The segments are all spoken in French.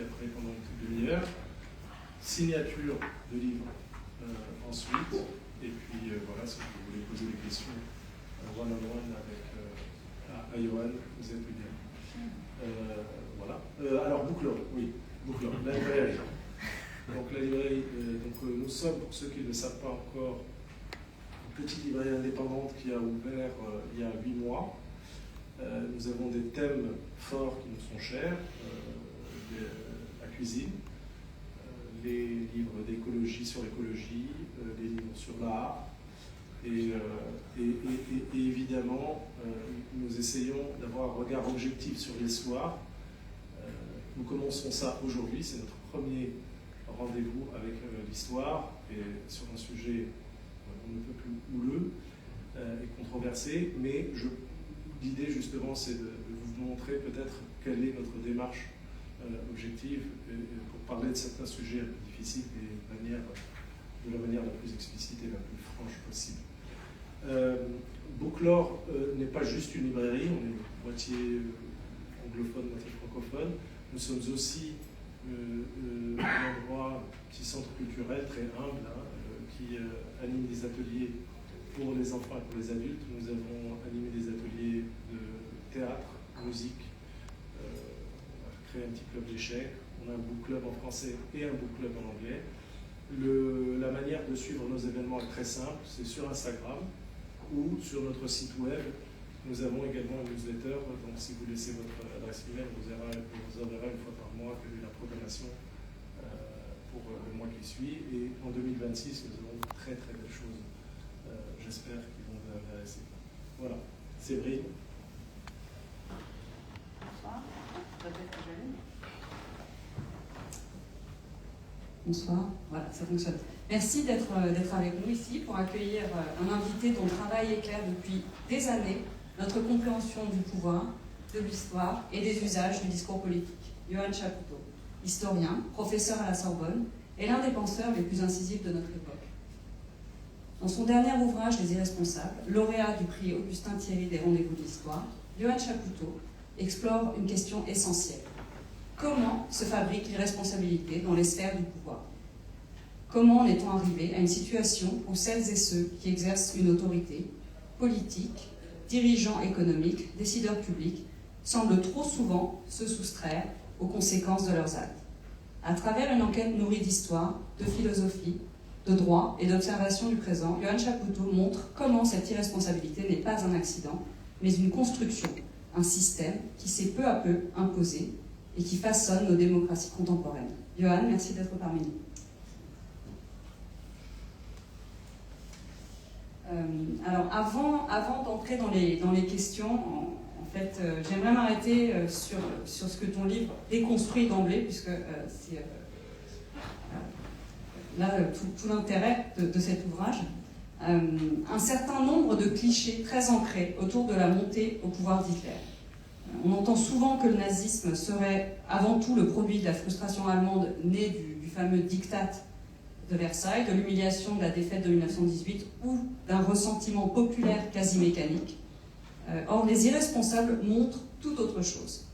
après pendant une petite demi-heure, signature de livre ensuite, et puis voilà, si vous voulez poser des questions one-on-one avec à Johan, vous êtes bien. Voilà. Alors, Booklore, oui, Booklore, la librairie. Donc, la librairie, nous sommes, pour ceux qui ne le savent pas encore, une petite librairie indépendante qui a ouvert il y a 8 mois. Nous avons des thèmes forts qui nous sont chers, la cuisine, les livres d'écologie sur l'écologie, les livres sur l'art, et évidemment, nous essayons d'avoir un regard objectif sur l'histoire. Nous commençons ça aujourd'hui, c'est notre premier rendez-vous avec l'histoire, et sur un sujet on ne peut plus houleux et controversé, mais l'idée justement c'est de vous montrer peut-être quelle est notre démarche objective pour parler de certains sujets un peu difficiles de la manière la plus explicite et la plus franche possible. Booklore n'est pas juste une librairie, on est moitié anglophone, moitié francophone. Nous sommes aussi un endroit, un petit centre culturel très humble qui anime des ateliers pour les enfants et pour les adultes. Nous avons animé des ateliers de théâtre, musique, on a créé un petit club d'échecs, on a un book club en français et un book club en anglais. La manière de suivre nos événements est très simple, c'est sur Instagram ou sur notre site web. Nous avons également une newsletter, donc si vous laissez votre adresse email, vous enverrez une fois par mois quelle est la programmation pour le mois qui suit. Et en 2026, nous avons de très très belles choses, j'espère, qui vont vous intéresser. Voilà, Séverine. Bonsoir. Bonsoir, voilà, ça fonctionne. Merci d'être avec nous ici pour accueillir un invité dont le travail éclaire depuis des années notre compréhension du pouvoir, de l'histoire et des usages du discours politique. Johan Chapoutot, historien, professeur à la Sorbonne, est l'un des penseurs les plus incisifs de notre époque. Dans son dernier ouvrage, Les Irresponsables, lauréat du prix Augustin Thierry des Rendez-vous de l'Histoire, Johan Chapoutot explore une question essentielle. Comment se fabrique l'irresponsabilité dans les sphères du pouvoir? Comment en est-on arrivé à une situation où celles et ceux qui exercent une autorité politique, dirigeants économiques, décideurs publics, semblent trop souvent se soustraire aux conséquences de leurs actes? À travers une enquête nourrie d'histoire, de philosophie, de droit et d'observation du présent, Johan Chapoutot montre comment cette irresponsabilité n'est pas un accident, mais une construction, un système qui s'est peu à peu imposé et qui façonne nos démocraties contemporaines. Johan, merci d'être parmi nous. Alors, avant d'entrer dans les questions, en fait, j'aimerais m'arrêter sur ce que ton livre déconstruit d'emblée, puisque c'est là tout l'intérêt de cet ouvrage. Un certain nombre de clichés très ancrés autour de la montée au pouvoir d'Hitler. On entend souvent que le nazisme serait avant tout le produit de la frustration allemande née du fameux diktat de Versailles, de l'humiliation de la défaite de 1918 ou d'un ressentiment populaire quasi mécanique. Or, les irresponsables montrent tout autre chose.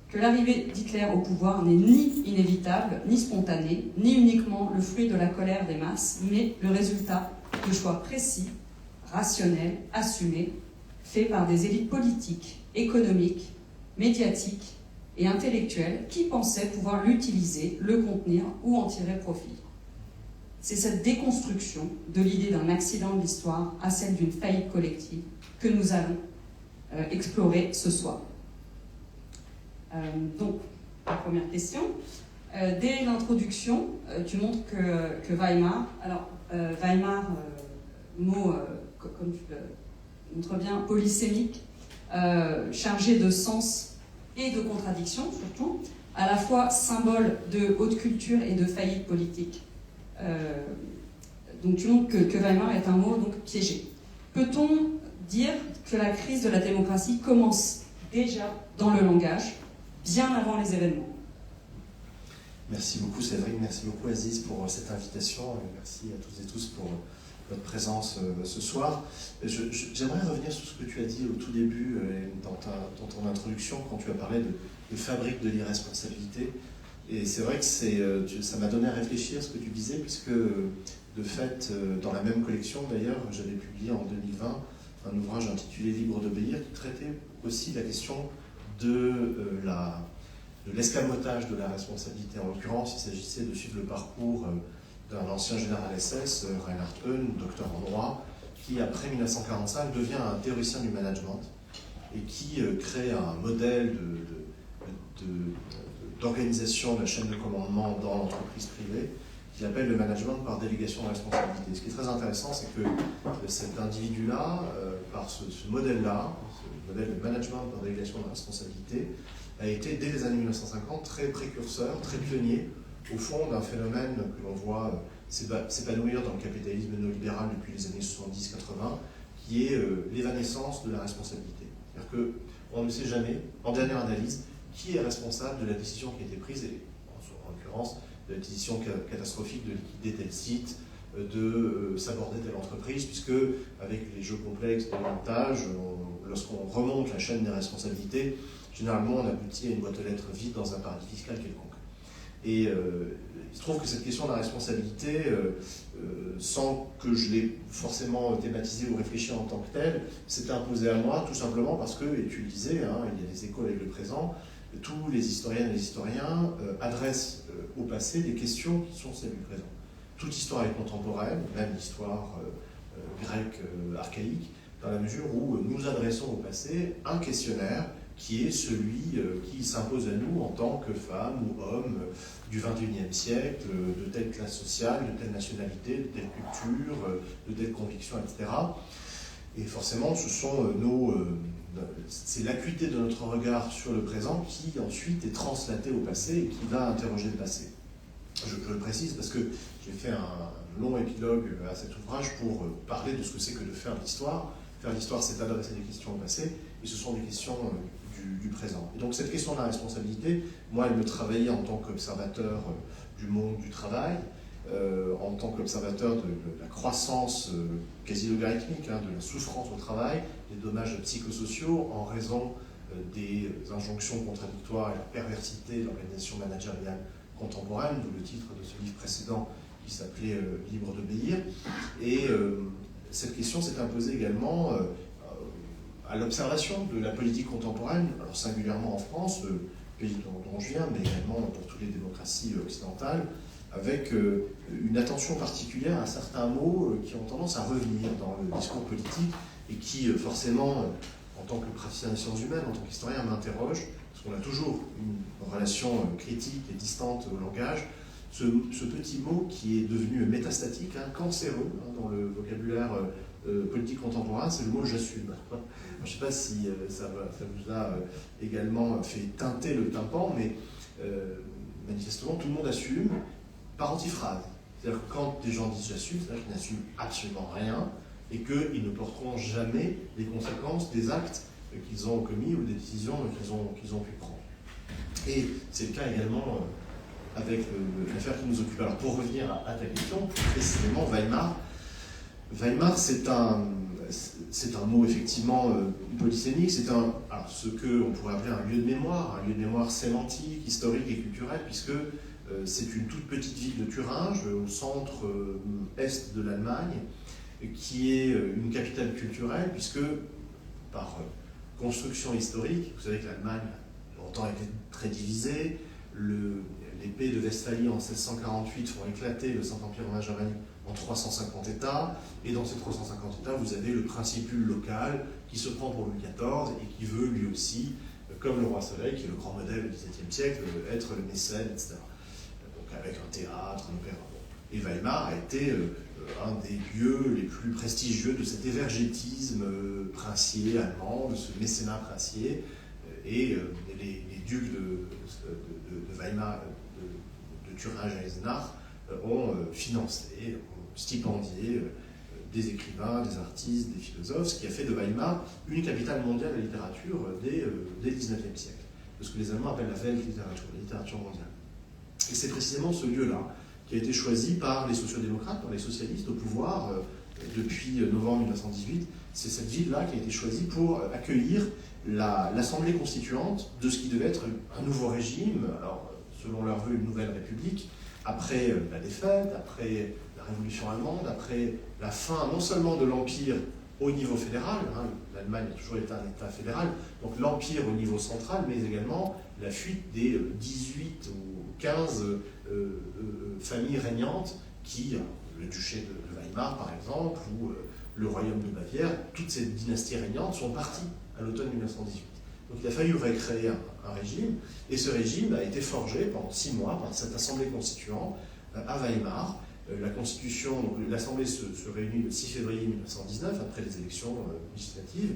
Que l'arrivée d'Hitler au pouvoir n'est ni inévitable, ni spontanée, ni uniquement le fruit de la colère des masses, mais le résultat de choix précis, rationnels, assumés, faits par des élites politiques, économiques, médiatiques et intellectuelles qui pensaient pouvoir l'utiliser, le contenir ou en tirer profit. C'est cette déconstruction de l'idée d'un accident de l'histoire à celle d'une faillite collective que nous allons explorer ce soir. Donc, la première question. Dès l'introduction, tu montres que Weimar, Weimar, mot, comme tu le montres bien, polysémique, chargé de sens et de contradiction surtout, à la fois symbole de haute culture et de faillite politique. Donc tu montres que Weimar est un mot donc piégé. Peut-on dire que la crise de la démocratie commence déjà dans le langage, bien avant les événements? Merci beaucoup Séverine, merci beaucoup Aziz pour cette invitation, et merci à toutes et tous pour votre présence ce soir. J'aimerais revenir sur ce que tu as dit au tout début dans ton introduction, quand tu as parlé de fabrique de l'irresponsabilité, Et c'est vrai que ça m'a donné à réfléchir ce que tu disais, puisque de fait, dans la même collection d'ailleurs, j'avais publié en 2020 un ouvrage intitulé Libre d'obéir, qui traitait aussi la question de l'escamotage de la responsabilité. En l'occurrence, il s'agissait de suivre le parcours d'un ancien général SS, Reinhard Höhn, docteur en droit, qui après 1945 devient un théoricien du management et qui crée un modèle d'organisation de la chaîne de commandement dans l'entreprise privée qu'il appelle le management par délégation de responsabilité. Ce qui est très intéressant, c'est que cet individu-là, par ce modèle-là, ce modèle de management par délégation de responsabilité, a été, dès les années 1950, très précurseur, très pionnier, au fond d'un phénomène que l'on voit s'épanouir dans le capitalisme néolibéral depuis les années 70-80, qui est l'évanescence de la responsabilité. C'est-à-dire qu'on ne sait jamais, en dernière analyse, qui est responsable de la décision qui a été prise, et en l'occurrence, de la décision catastrophique de liquider tel site, de s'aborder telle entreprise, puisque avec les jeux complexes de montage, lorsqu'on remonte la chaîne des responsabilités, généralement on aboutit à une boîte aux lettres vide dans un paradis fiscal quelconque. Et il se trouve que cette question de la responsabilité, sans que je l'ai forcément thématisée ou réfléchi en tant que telle, s'est imposée à moi tout simplement parce que, et tu le disais, hein, il y a des échos avec le présent, tous les historiennes et les historiens adressent au passé des questions qui sont celles du présent. Toute histoire est contemporaine, même l'histoire grecque archaïque, dans la mesure où nous adressons au passé un questionnaire qui est celui qui s'impose à nous en tant que femmes ou hommes du XXIe siècle, de telle classe sociale, de telle nationalité, de telle culture, de telle conviction, etc. Et forcément, c'est l'acuité de notre regard sur le présent qui ensuite est translatée au passé et qui va interroger le passé. Je le précise parce que j'ai fait un long épilogue à cet ouvrage pour parler de ce que c'est que de faire l'histoire. Faire l'histoire, c'est adresser des questions au passé, et ce sont des questions du présent. Et donc cette question de la responsabilité, moi, elle me travaillait en tant qu'observateur du monde du travail, en tant qu'observateur de la croissance quasi logarithmique, de la souffrance au travail, des dommages psychosociaux en raison des injonctions contradictoires et la perversité de l'organisation managériale contemporaine, d'où le titre de ce livre précédent qui s'appelait Libre d'obéir. Et cette question s'est imposée également à l'observation de la politique contemporaine, alors singulièrement en France, le pays dont je viens, mais également pour toutes les démocraties occidentales, avec une attention particulière à certains mots qui ont tendance à revenir dans le discours politique et qui, forcément, en tant que praticien des sciences humaines, en tant qu'historien, m'interrogent, parce qu'on a toujours une relation critique et distante au langage. Ce petit mot qui est devenu métastatique, cancéreux dans le vocabulaire politique contemporain, c'est le mot « j'assume ». Je ne sais pas si ça vous a également fait teinter le tympan, mais manifestement tout le monde assume par antiphrase. C'est-à-dire que quand des gens disent « j'assume », c'est-à-dire qu'ils n'assument absolument rien et qu'ils ne porteront jamais les conséquences des actes qu'ils ont commis ou des décisions qu'ils ont pu prendre. Et c'est le cas également avec l'affaire qui nous occupe. Alors pour revenir à ta question, précisément Weimar. Weimar, c'est un mot effectivement polysémique, c'est ce qu'on pourrait appeler un lieu de mémoire sémantique, historique et culturel, puisque c'est une toute petite ville de Thuringe, au centre est de l'Allemagne, qui est une capitale culturelle, puisque par construction historique, vous savez que l'Allemagne a longtemps été très divisée, les pays de Westphalie en 1648 font éclater le Saint-Empire romain germanique en 350 États, et dans ces 350 États, vous avez le principule local qui se prend pour Louis XIV et qui veut lui aussi, comme le roi Soleil, qui est le grand modèle du XVIIe siècle, être le mécène, etc. Donc avec un théâtre, un opéra. Et Weimar a été un des lieux les plus prestigieux de cet évergétisme princier allemand, de ce mécénat princier, et les ducs de Weimar, de Thuringe et Eisenach, ont financé, ont stipendié des écrivains, des artistes, des philosophes, ce qui a fait de Weimar une capitale mondiale de la littérature dès le XIXe siècle, de ce que les Allemands appellent la Weltliteratur, la littérature mondiale. Et c'est précisément ce lieu-là qui a été choisi par les sociodémocrates, par les socialistes au pouvoir depuis novembre 1918. C'est cette ville-là qui a été choisie pour accueillir l'Assemblée constituante de ce qui devait être un nouveau régime. Alors, selon leur vœu, une nouvelle république, après la défaite, après la Révolution allemande, après la fin non seulement de l'Empire au niveau fédéral, hein, l'Allemagne a toujours été un État fédéral, donc l'Empire au niveau central, mais également la fuite des 18 ou 15 familles régnantes qui, le duché de Weimar par exemple, ou le royaume de Bavière, toutes ces dynasties régnantes sont parties à l'automne 1918. Donc il a fallu recréer un régime, et ce régime a été forgé pendant 6 mois par cette assemblée constituante à Weimar. L'Assemblée se réunit le 6 février 1919, après les élections législatives,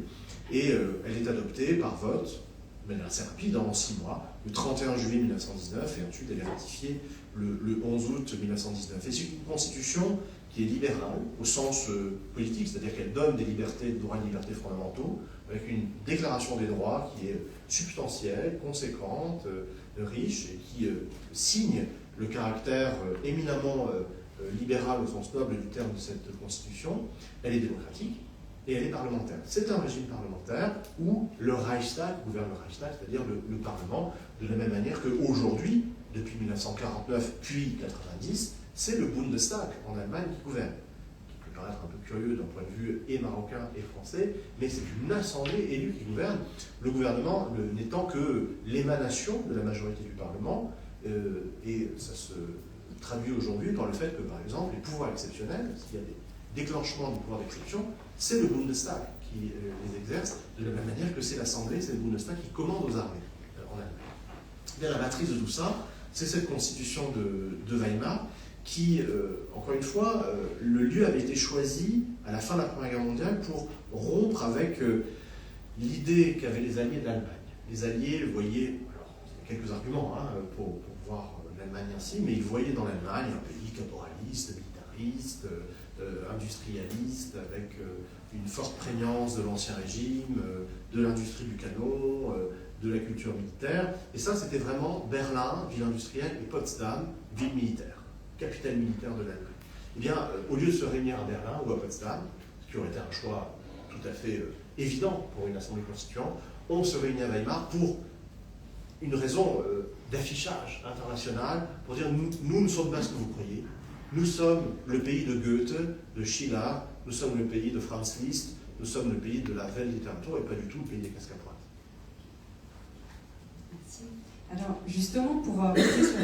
et elle est adoptée par vote, de manière assez rapide, en 6 mois, le 31 juillet 1919, et ensuite elle est ratifiée le 11 août 1919. Et c'est une constitution qui est libérale, au sens politique, c'est-à-dire qu'elle donne des libertés, des droits et libertés fondamentaux, avec une déclaration des droits qui est substantielle, conséquente, riche, et qui signe le caractère éminemment libéral au sens noble du terme de cette constitution. Elle est démocratique et elle est parlementaire. C'est un régime parlementaire où le Reichstag gouverne le Reichstag, c'est-à-dire le Parlement, de la même manière qu'aujourd'hui, depuis 1949 puis 1990, c'est le Bundestag en Allemagne qui gouverne. Qui peut paraître un peu curieux d'un point de vue et marocain et français, mais c'est une assemblée élue qui gouverne, le gouvernement n'étant que l'émanation de la majorité du Parlement, et ça se traduit aujourd'hui par le fait que, par exemple, les pouvoirs exceptionnels, s'il y a des déclenchements du pouvoir d'exception, c'est le Bundestag qui les exerce, de la même manière que c'est l'Assemblée, c'est le Bundestag qui commande aux armées en Allemagne. Bien, la matrice de tout ça, c'est cette constitution de Weimar qui, encore une fois, le lieu avait été choisi à la fin de la Première Guerre mondiale pour rompre avec l'idée qu'avaient les Alliés de l'Allemagne. Les Alliés voyaient, alors il y a quelques arguments pour voir l'Allemagne ainsi, mais ils voyaient dans l'Allemagne un pays caporaliste, militariste, industrialiste, avec une forte prégnance de l'Ancien Régime, de l'industrie du canon, de la culture militaire. Et ça, c'était vraiment Berlin, ville industrielle, et Potsdam, ville militaire, capitale militaire de l'Allemagne. Eh bien, au lieu de se réunir à Berlin ou à Potsdam, ce qui aurait été un choix tout à fait évident pour une assemblée constituante, on se réunit à Weimar pour une raison d'affichage international, pour dire nous ne sommes pas ce que vous croyez, nous sommes le pays de Goethe, de Schiller, nous sommes le pays de Franz Liszt, nous sommes le pays de la Weltliteratur et pas du tout le pays des casques à pointe. Merci. Alors justement, pour rester sur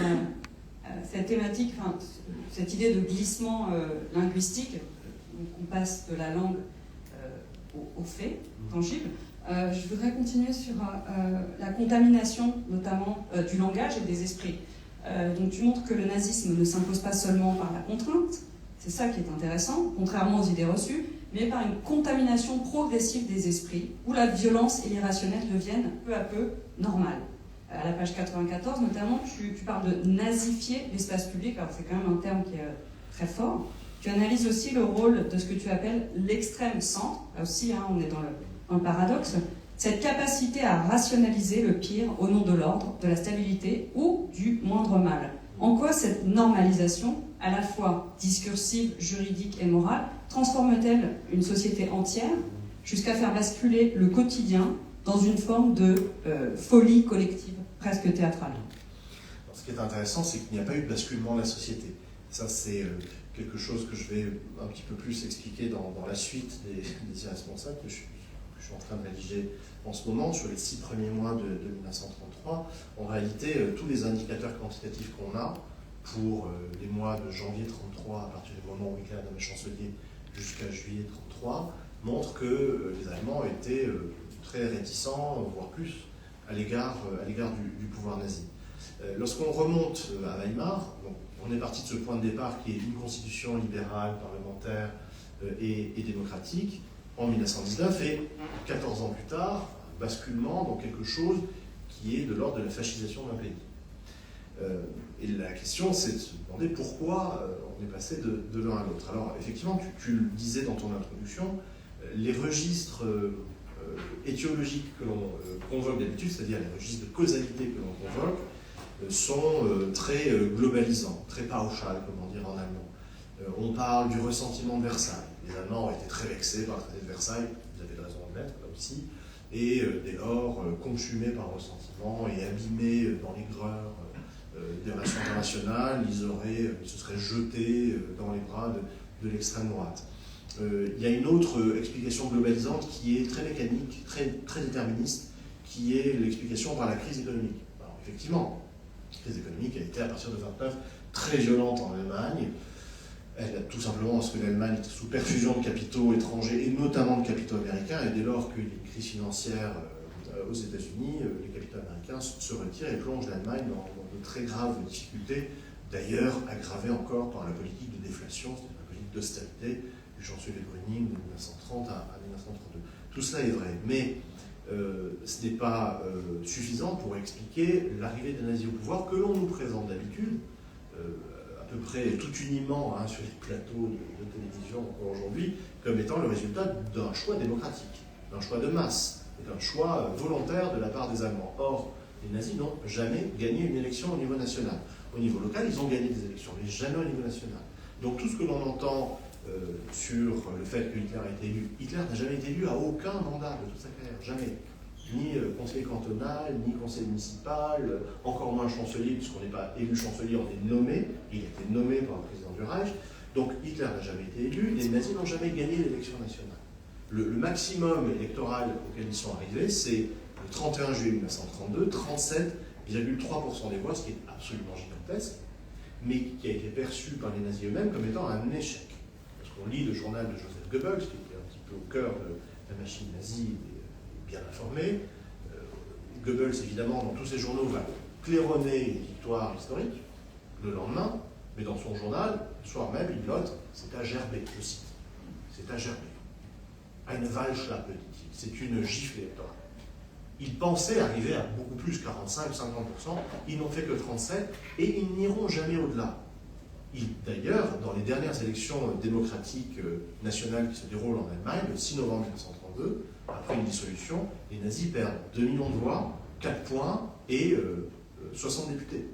cette thématique, cette idée de glissement linguistique, on passe de la langue aux faits tangibles, je voudrais continuer sur la contamination, notamment du langage et des esprits. Donc tu montres que le nazisme ne s'impose pas seulement par la contrainte, c'est ça qui est intéressant, contrairement aux idées reçues, mais par une contamination progressive des esprits, où la violence et l'irrationnel deviennent peu à peu normales. À la page 94 notamment, tu parles de nazifier l'espace public, alors c'est quand même un terme qui est très fort. Tu analyses aussi le rôle de ce que tu appelles l'extrême centre, là aussi on est dans le paradoxe, cette capacité à rationaliser le pire au nom de l'ordre, de la stabilité ou du moindre mal. En quoi cette normalisation, à la fois discursive, juridique et morale, transforme-t-elle une société entière jusqu'à faire basculer le quotidien dans une forme de folie collective, presque théâtrale? Alors, ce qui est intéressant, c'est qu'il n'y a pas eu de basculement de la société. Ça, c'est quelque chose que je vais un petit peu plus expliquer dans la suite des irresponsables que je suis en train de rédiger en ce moment, sur les 6 premiers mois de 1933. En réalité, tous les indicateurs quantitatifs qu'on a pour les mois de janvier 1933, à partir du moment où Hitler est nommé chancelier, jusqu'à juillet 1933, montrent que les Allemands étaient très réticents, voire plus, à l'égard du pouvoir nazi. Lorsqu'on remonte à Weimar, donc, on est parti de ce point de départ qui est une constitution libérale, parlementaire et démocratique, en 1919, et 14 ans plus tard, un basculement dans quelque chose qui est de l'ordre de la fascisation d'un pays. Et la question, c'est de se demander pourquoi on est passé de l'un à l'autre. Alors, effectivement, tu le disais dans ton introduction, les registres étiologiques que l'on convoque d'habitude, c'est-à-dire les registres de causalité que l'on convoque, sont très globalisants, très pauschal, comme on dirait en allemand. On parle du ressentiment de Versailles. Les Allemands ont été très vexés par le traité de Versailles, vous avez raison de l'être là aussi, et dès lors consumés par le ressentiment et abîmés dans l'aigreur des relations internationales, ils se seraient jetés dans les bras de l'extrême droite. Il y a une autre explication globalisante qui est très mécanique, très déterministe, qui est l'explication par la crise économique. Alors, effectivement, la crise économique a été à partir de 1929 très violente en Allemagne. Elle a tout simplement parce que l'Allemagne était sous perfusion de capitaux étrangers et notamment de capitaux américains, et dès lors qu'il y a une crise financière aux États-Unis, les capitaux américains se retirent et plongent l'Allemagne dans de très graves difficultés, d'ailleurs aggravées encore par la politique de déflation, c'est-à-dire la politique d'austérité du chancelier Brüning de 1930 à 1932. Tout cela est vrai, mais ce n'est pas suffisant pour expliquer l'arrivée des nazis au pouvoir que l'on nous présente d'habitude, à peu près tout uniment sur les plateaux de télévision encore aujourd'hui, comme étant le résultat d'un choix démocratique, d'un choix de masse, et d'un choix volontaire de la part des Allemands. Or, les nazis n'ont jamais gagné une élection au niveau national. Au niveau local, ils ont gagné des élections, mais jamais au niveau national. Donc tout ce que l'on entend sur le fait que Hitler a été élu, Hitler n'a jamais été élu à aucun mandat de toute sa carrière, jamais. Ni conseiller cantonal, ni conseiller municipal, encore moins chancelier, puisqu'on n'est pas élu chancelier, on est nommé. Il a été nommé par le président du Reich. Donc Hitler n'a jamais été élu, les nazis n'ont jamais gagné l'élection nationale. Le maximum électoral auquel ils sont arrivés, c'est le 31 juillet 1932, 37,3% des voix, ce qui est absolument gigantesque, mais qui a été perçu par les nazis eux-mêmes comme étant un échec. Parce qu'on lit le journal de Joseph Goebbels, qui était un petit peu au cœur de la machine nazie, bien informé. Goebbels, évidemment, dans tous ses journaux, va claironner une victoire historique le lendemain, mais dans son journal, le soir même, il note « c'est à gerber », je cite. C'est à gerber. Eine Wahlschlappe, dit-il. C'est une gifle électorale. Ils pensaient arriver à beaucoup plus, 45-50%, ils n'ont fait que 37%, et ils n'iront jamais au-delà. D'ailleurs, dans les dernières élections démocratiques nationales qui se déroulent en Allemagne, le 6 novembre 1932, après une dissolution, les nazis perdent 2 millions de voix, 4 points et 60 députés.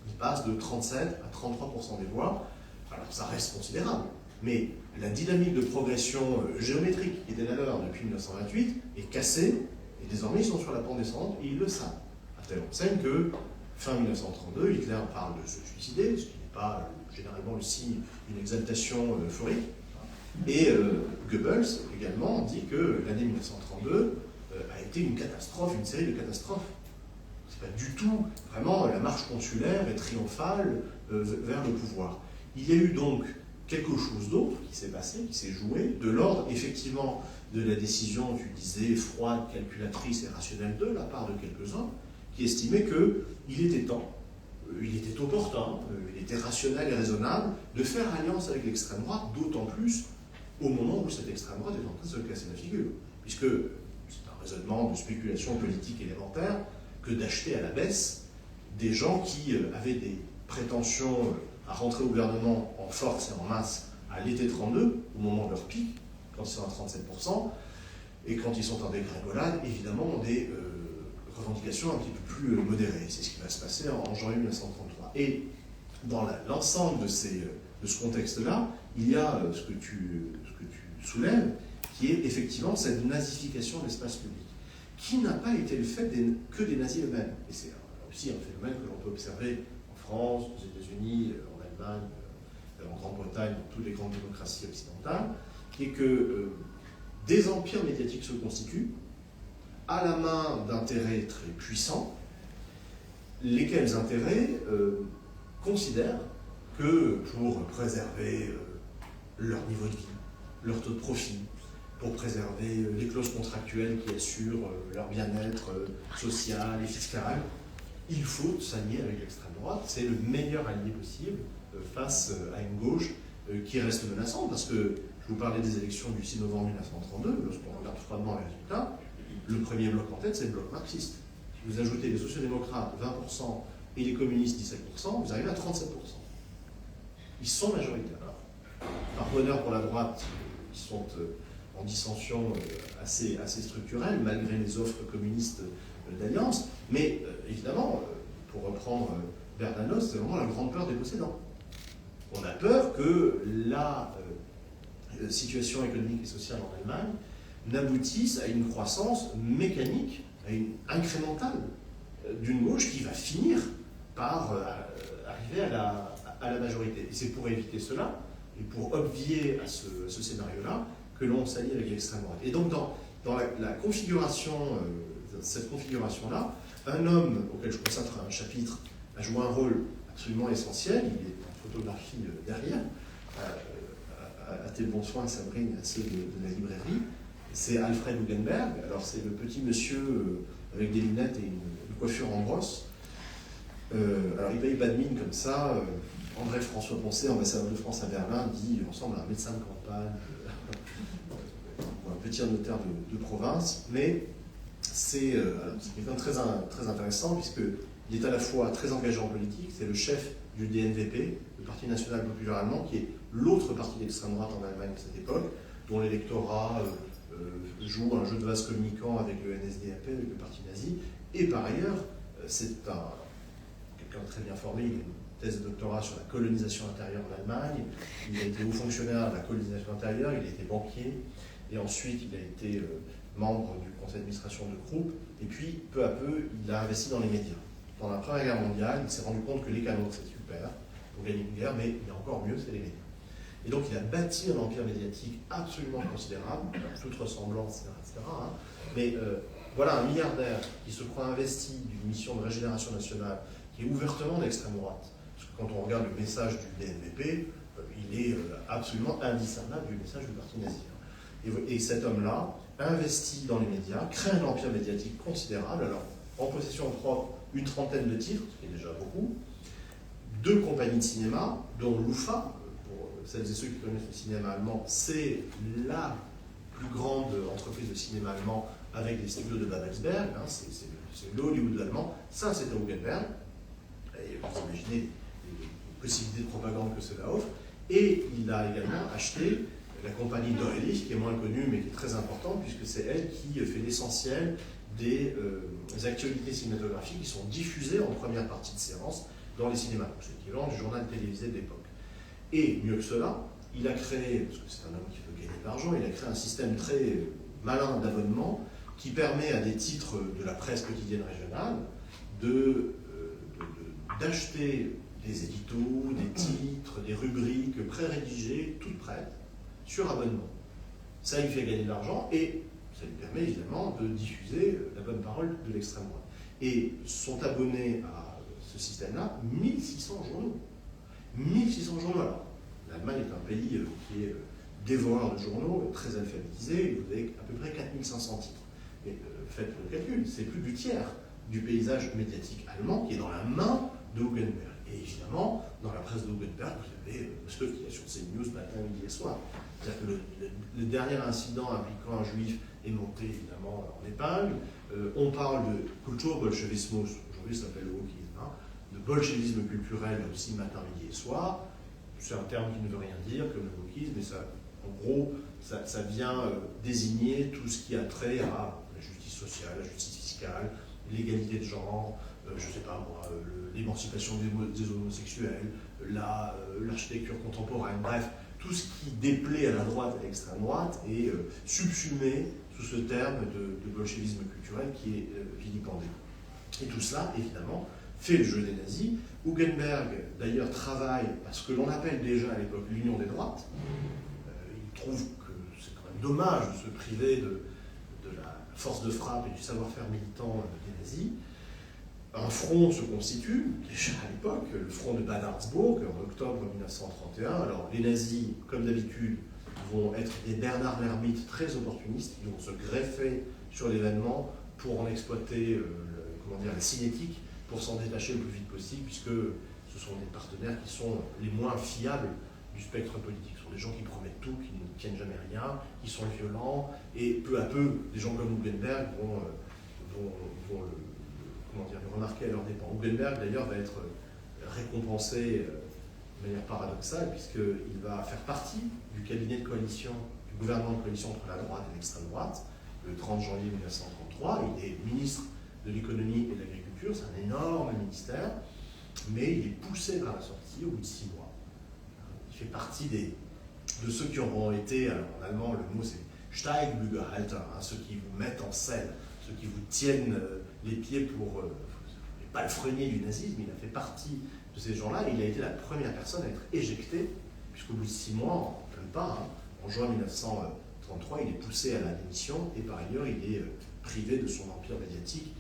Ils passent de 37 à 33% des voix. Alors ça reste considérable, mais la dynamique de progression géométrique qui était la leur depuis 1928 est cassée, et désormais ils sont sur la pente descendante et ils le savent. À telle enseigne que, fin 1932, Hitler parle de se suicider, ce qui n'est pas généralement le signe d'une exaltation euphorique. Et Goebbels également dit que l'année 1932 a été une catastrophe, une série de catastrophes. C'est pas du tout vraiment la marche consulaire et triomphale vers le pouvoir. Il y a eu donc quelque chose d'autre qui s'est passé, qui s'est joué, de l'ordre effectivement de la décision, tu disais, froide, calculatrice et rationnelle de la part de quelques-uns, qui estimaient qu'il était temps, il était opportun, il était rationnel et raisonnable de faire alliance avec l'extrême droite, d'autant plus au moment où cette extrême droite est en train de se casser la figure. Puisque c'est un raisonnement de spéculation politique élémentaire que d'acheter à la baisse des gens qui avaient des prétentions à rentrer au gouvernement en force et en masse à l'été 32, au moment de leur pic, quand ils sont à 37%, et quand ils sont en dégringolade, évidemment, ont des revendications un petit peu plus modérées. C'est ce qui va se passer en janvier 1933. Et dans l'ensemble de ce contexte-là, il y a ce que tu soulèves, qui est effectivement cette nazification de l'espace public, qui n'a pas été le fait que des nazis eux-mêmes. Et c'est aussi un phénomène que l'on peut observer en France, aux États-Unis, en Allemagne, en Grande-Bretagne, dans toutes les grandes démocraties occidentales, qui est que des empires médiatiques se constituent à la main d'intérêts très puissants, lesquels intérêts considèrent que pour préserver leur niveau de vie, leur taux de profit, pour préserver les clauses contractuelles qui assurent leur bien-être social et fiscal, il faut s'allier avec l'extrême droite. C'est le meilleur allié possible face à une gauche qui reste menaçante, parce que je vous parlais des élections du 6 novembre 1932, lorsqu'on regarde froidement les résultats, le premier bloc en tête, c'est le bloc marxiste. Si vous ajoutez les sociodémocrates 20% et les communistes 17%, vous arrivez à 37%. Ils sont majoritaires. Par bonheur pour la droite, ils sont en dissension assez structurelle, malgré les offres communistes d'alliance. Mais évidemment, pour reprendre Bernanos, c'est vraiment la grande peur des possédants. On a peur que la situation économique et sociale en Allemagne n'aboutisse à une croissance mécanique, à une incrémentale d'une gauche qui va finir par arriver à la majorité. Et c'est pour éviter cela, et pour obvier à ce scénario-là, que l'on s'allie avec l'extrême droite. Et donc dans la configuration, cette configuration-là, un homme auquel je consacre un chapitre a joué un rôle absolument essentiel, il est en photographie derrière, à tes bons soins, Sabrine, à ceux de la librairie, c'est Alfred Hugenberg. Alors c'est le petit monsieur avec des lunettes et une coiffure en brosse. Alors il paye pas de mine comme ça. André François Poncet, ambassadeur de France à Berlin, dit il ressemble à un médecin de campagne, ou un petit notaire de province, mais c'est quelqu'un de très intéressant, puisqu'il est à la fois très engagé en politique, c'est le chef du DNVP, le Parti national populaire allemand, qui est l'autre parti d'extrême droite en Allemagne à cette époque, dont l'électorat joue un jeu de vase communicant avec le NSDAP, avec le parti nazi, et par ailleurs, c'est quelqu'un de très bien formé, il a une thèse de doctorat sur la colonisation intérieure en Allemagne, il a été haut fonctionnaire de la colonisation intérieure, il a été banquier, et ensuite il a été membre du conseil d'administration de Krupp, et puis peu à peu il a investi dans les médias. Pendant la Première Guerre mondiale, il s'est rendu compte que les canons c'est super pour gagner une guerre, mais il y a encore mieux, c'est les médias. Et donc il a bâti un empire médiatique absolument considérable, toute ressemblance, etc. Hein. Mais voilà un milliardaire qui se croit investi d'une mission de régénération nationale qui est ouvertement d'extrême droite. Parce que quand on regarde le message du DNVP, il est absolument indiscernable du message du parti nazi. Et cet homme-là investit dans les médias, crée un empire médiatique considérable, alors en possession propre, une trentaine de titres, ce qui est déjà beaucoup, 2 compagnies de cinéma, dont l'UFA, pour celles et ceux qui connaissent le cinéma allemand, c'est la plus grande entreprise de cinéma allemand avec des studios de Babelsberg, hein, c'est le Hollywood allemand, ça c'était Hugenberg, et vous imaginez les possibilités de propagande que cela offre, et il a également acheté la compagnie Doherty, qui est moins connue mais qui est très importante, puisque c'est elle qui fait l'essentiel des actualités cinématographiques qui sont diffusées en première partie de séance dans les cinémas. C'est l'équivalent du journal télévisé de l'époque. Et mieux que cela, il a créé, parce que c'est un homme qui veut gagner de l'argent, il a créé un système très malin d'abonnement qui permet à des titres de la presse quotidienne régionale d'acheter des éditos, des titres, des rubriques pré-rédigées, toutes prêtes, sur abonnement. Ça lui fait gagner de l'argent et ça lui permet évidemment de diffuser la bonne parole de l'extrême droite. Et sont abonnés à ce système-là 1600 journaux. 1600 journaux. Alors, l'Allemagne est un pays qui est dévoreur de journaux, très alphabétisé, vous avez à peu près 4500 titres. Mais faites le calcul, c'est plus du tiers du paysage médiatique allemand qui est dans la main de Hugenberg. Et évidemment, dans la presse de Hugenberg, vous avez le stuff qui est sur CNews matin, midi et soir. C'est-à-dire que le dernier incident impliquant un juif est monté évidemment en épingle. On parle de Kulturbolschewismus, aujourd'hui ça s'appelle le wokisme, hein, de bolchevisme culturel aussi matin, midi et soir. C'est un terme qui ne veut rien dire comme le wokisme, mais ça, en gros, ça vient désigner tout ce qui a trait à la justice sociale, la justice fiscale, l'égalité de genre, je ne sais pas moi, l'émancipation des homosexuels, l'architecture contemporaine, bref, tout ce qui déplaît à la droite et à l'extrême droite est subsumé sous ce terme de bolchevisme culturel qui est vilipendé. Et tout cela, évidemment, fait le jeu des nazis. Hugenberg, d'ailleurs, travaille à ce que l'on appelle déjà à l'époque l'union des droites. Il trouve que c'est quand même dommage de se priver de la force de frappe et du savoir-faire militant des nazis. Un front se constitue, déjà à l'époque, le front de Bad Harzburg, en octobre 1931. Alors, les nazis, comme d'habitude, vont être des Bernard l'ermite très opportunistes, ils vont se greffer sur l'événement pour en exploiter la cinétique, pour s'en détacher le plus vite possible, puisque ce sont des partenaires qui sont les moins fiables du spectre politique. Ce sont des gens qui promettent tout, qui ne tiennent jamais rien, qui sont violents, et peu à peu, des gens comme Hugenberg vont le remarquer à leur dépens. Hugenberg, d'ailleurs, va être récompensé de manière paradoxale, puisqu'il va faire partie du cabinet de coalition, du gouvernement de coalition entre la droite et l'extrême droite, le 30 janvier 1933. Il est ministre de l'économie et de l'agriculture, c'est un énorme ministère, mais il est poussé vers la sortie au bout de 6 mois. Il fait partie de ceux qui auront été, alors en allemand le mot c'est Steigbügelhalter, ceux qui vous mettent en selle, ceux qui vous tiennent les pieds pour palefreniers du nazisme, il a fait partie de ces gens-là, et il a été la première personne à être éjecté, puisqu'au bout de 6 mois, même pas, en juin 1933, il est poussé à la démission, et par ailleurs, il est privé de son empire médiatique.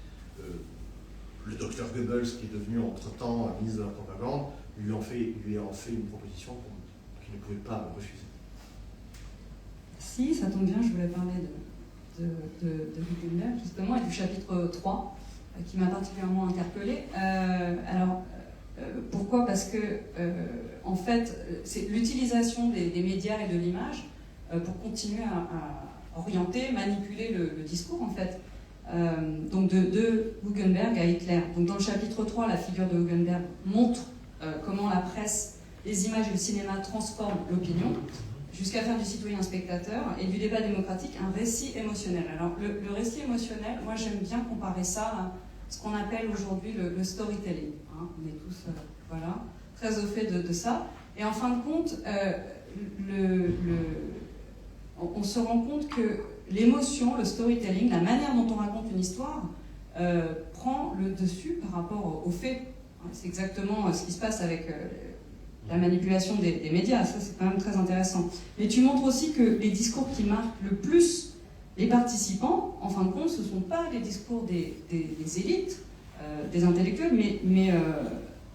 Le docteur Goebbels, qui est devenu entre-temps ministre de la propagande, lui a fait une proposition qu'il ne pouvait pas refuser. Si, ça tombe bien, je voulais parler de Gutenberg, justement, et du chapitre 3, qui m'a particulièrement interpellée. Pourquoi ? Parce que, en fait, c'est l'utilisation des médias et de l'image pour continuer à orienter, manipuler le discours, en fait. Donc de Hugenberg à Hitler. Donc dans le chapitre 3, la figure de Hugenberg montre comment la presse, les images et le cinéma transforment l'opinion, jusqu'à faire du citoyen spectateur et du débat démocratique un récit émotionnel. Alors le récit émotionnel, moi j'aime bien comparer ça à ce qu'on appelle aujourd'hui le storytelling. Hein. On est tous voilà, très au fait de ça. Et en fin de compte, on se rend compte que l'émotion, le storytelling, la manière dont on raconte une histoire prend le dessus par rapport aux faits. C'est exactement ce qui se passe avec la manipulation des médias, ça c'est quand même très intéressant. Mais tu montres aussi que les discours qui marquent le plus les participants, en fin de compte, ce ne sont pas les discours des élites, des intellectuels, mais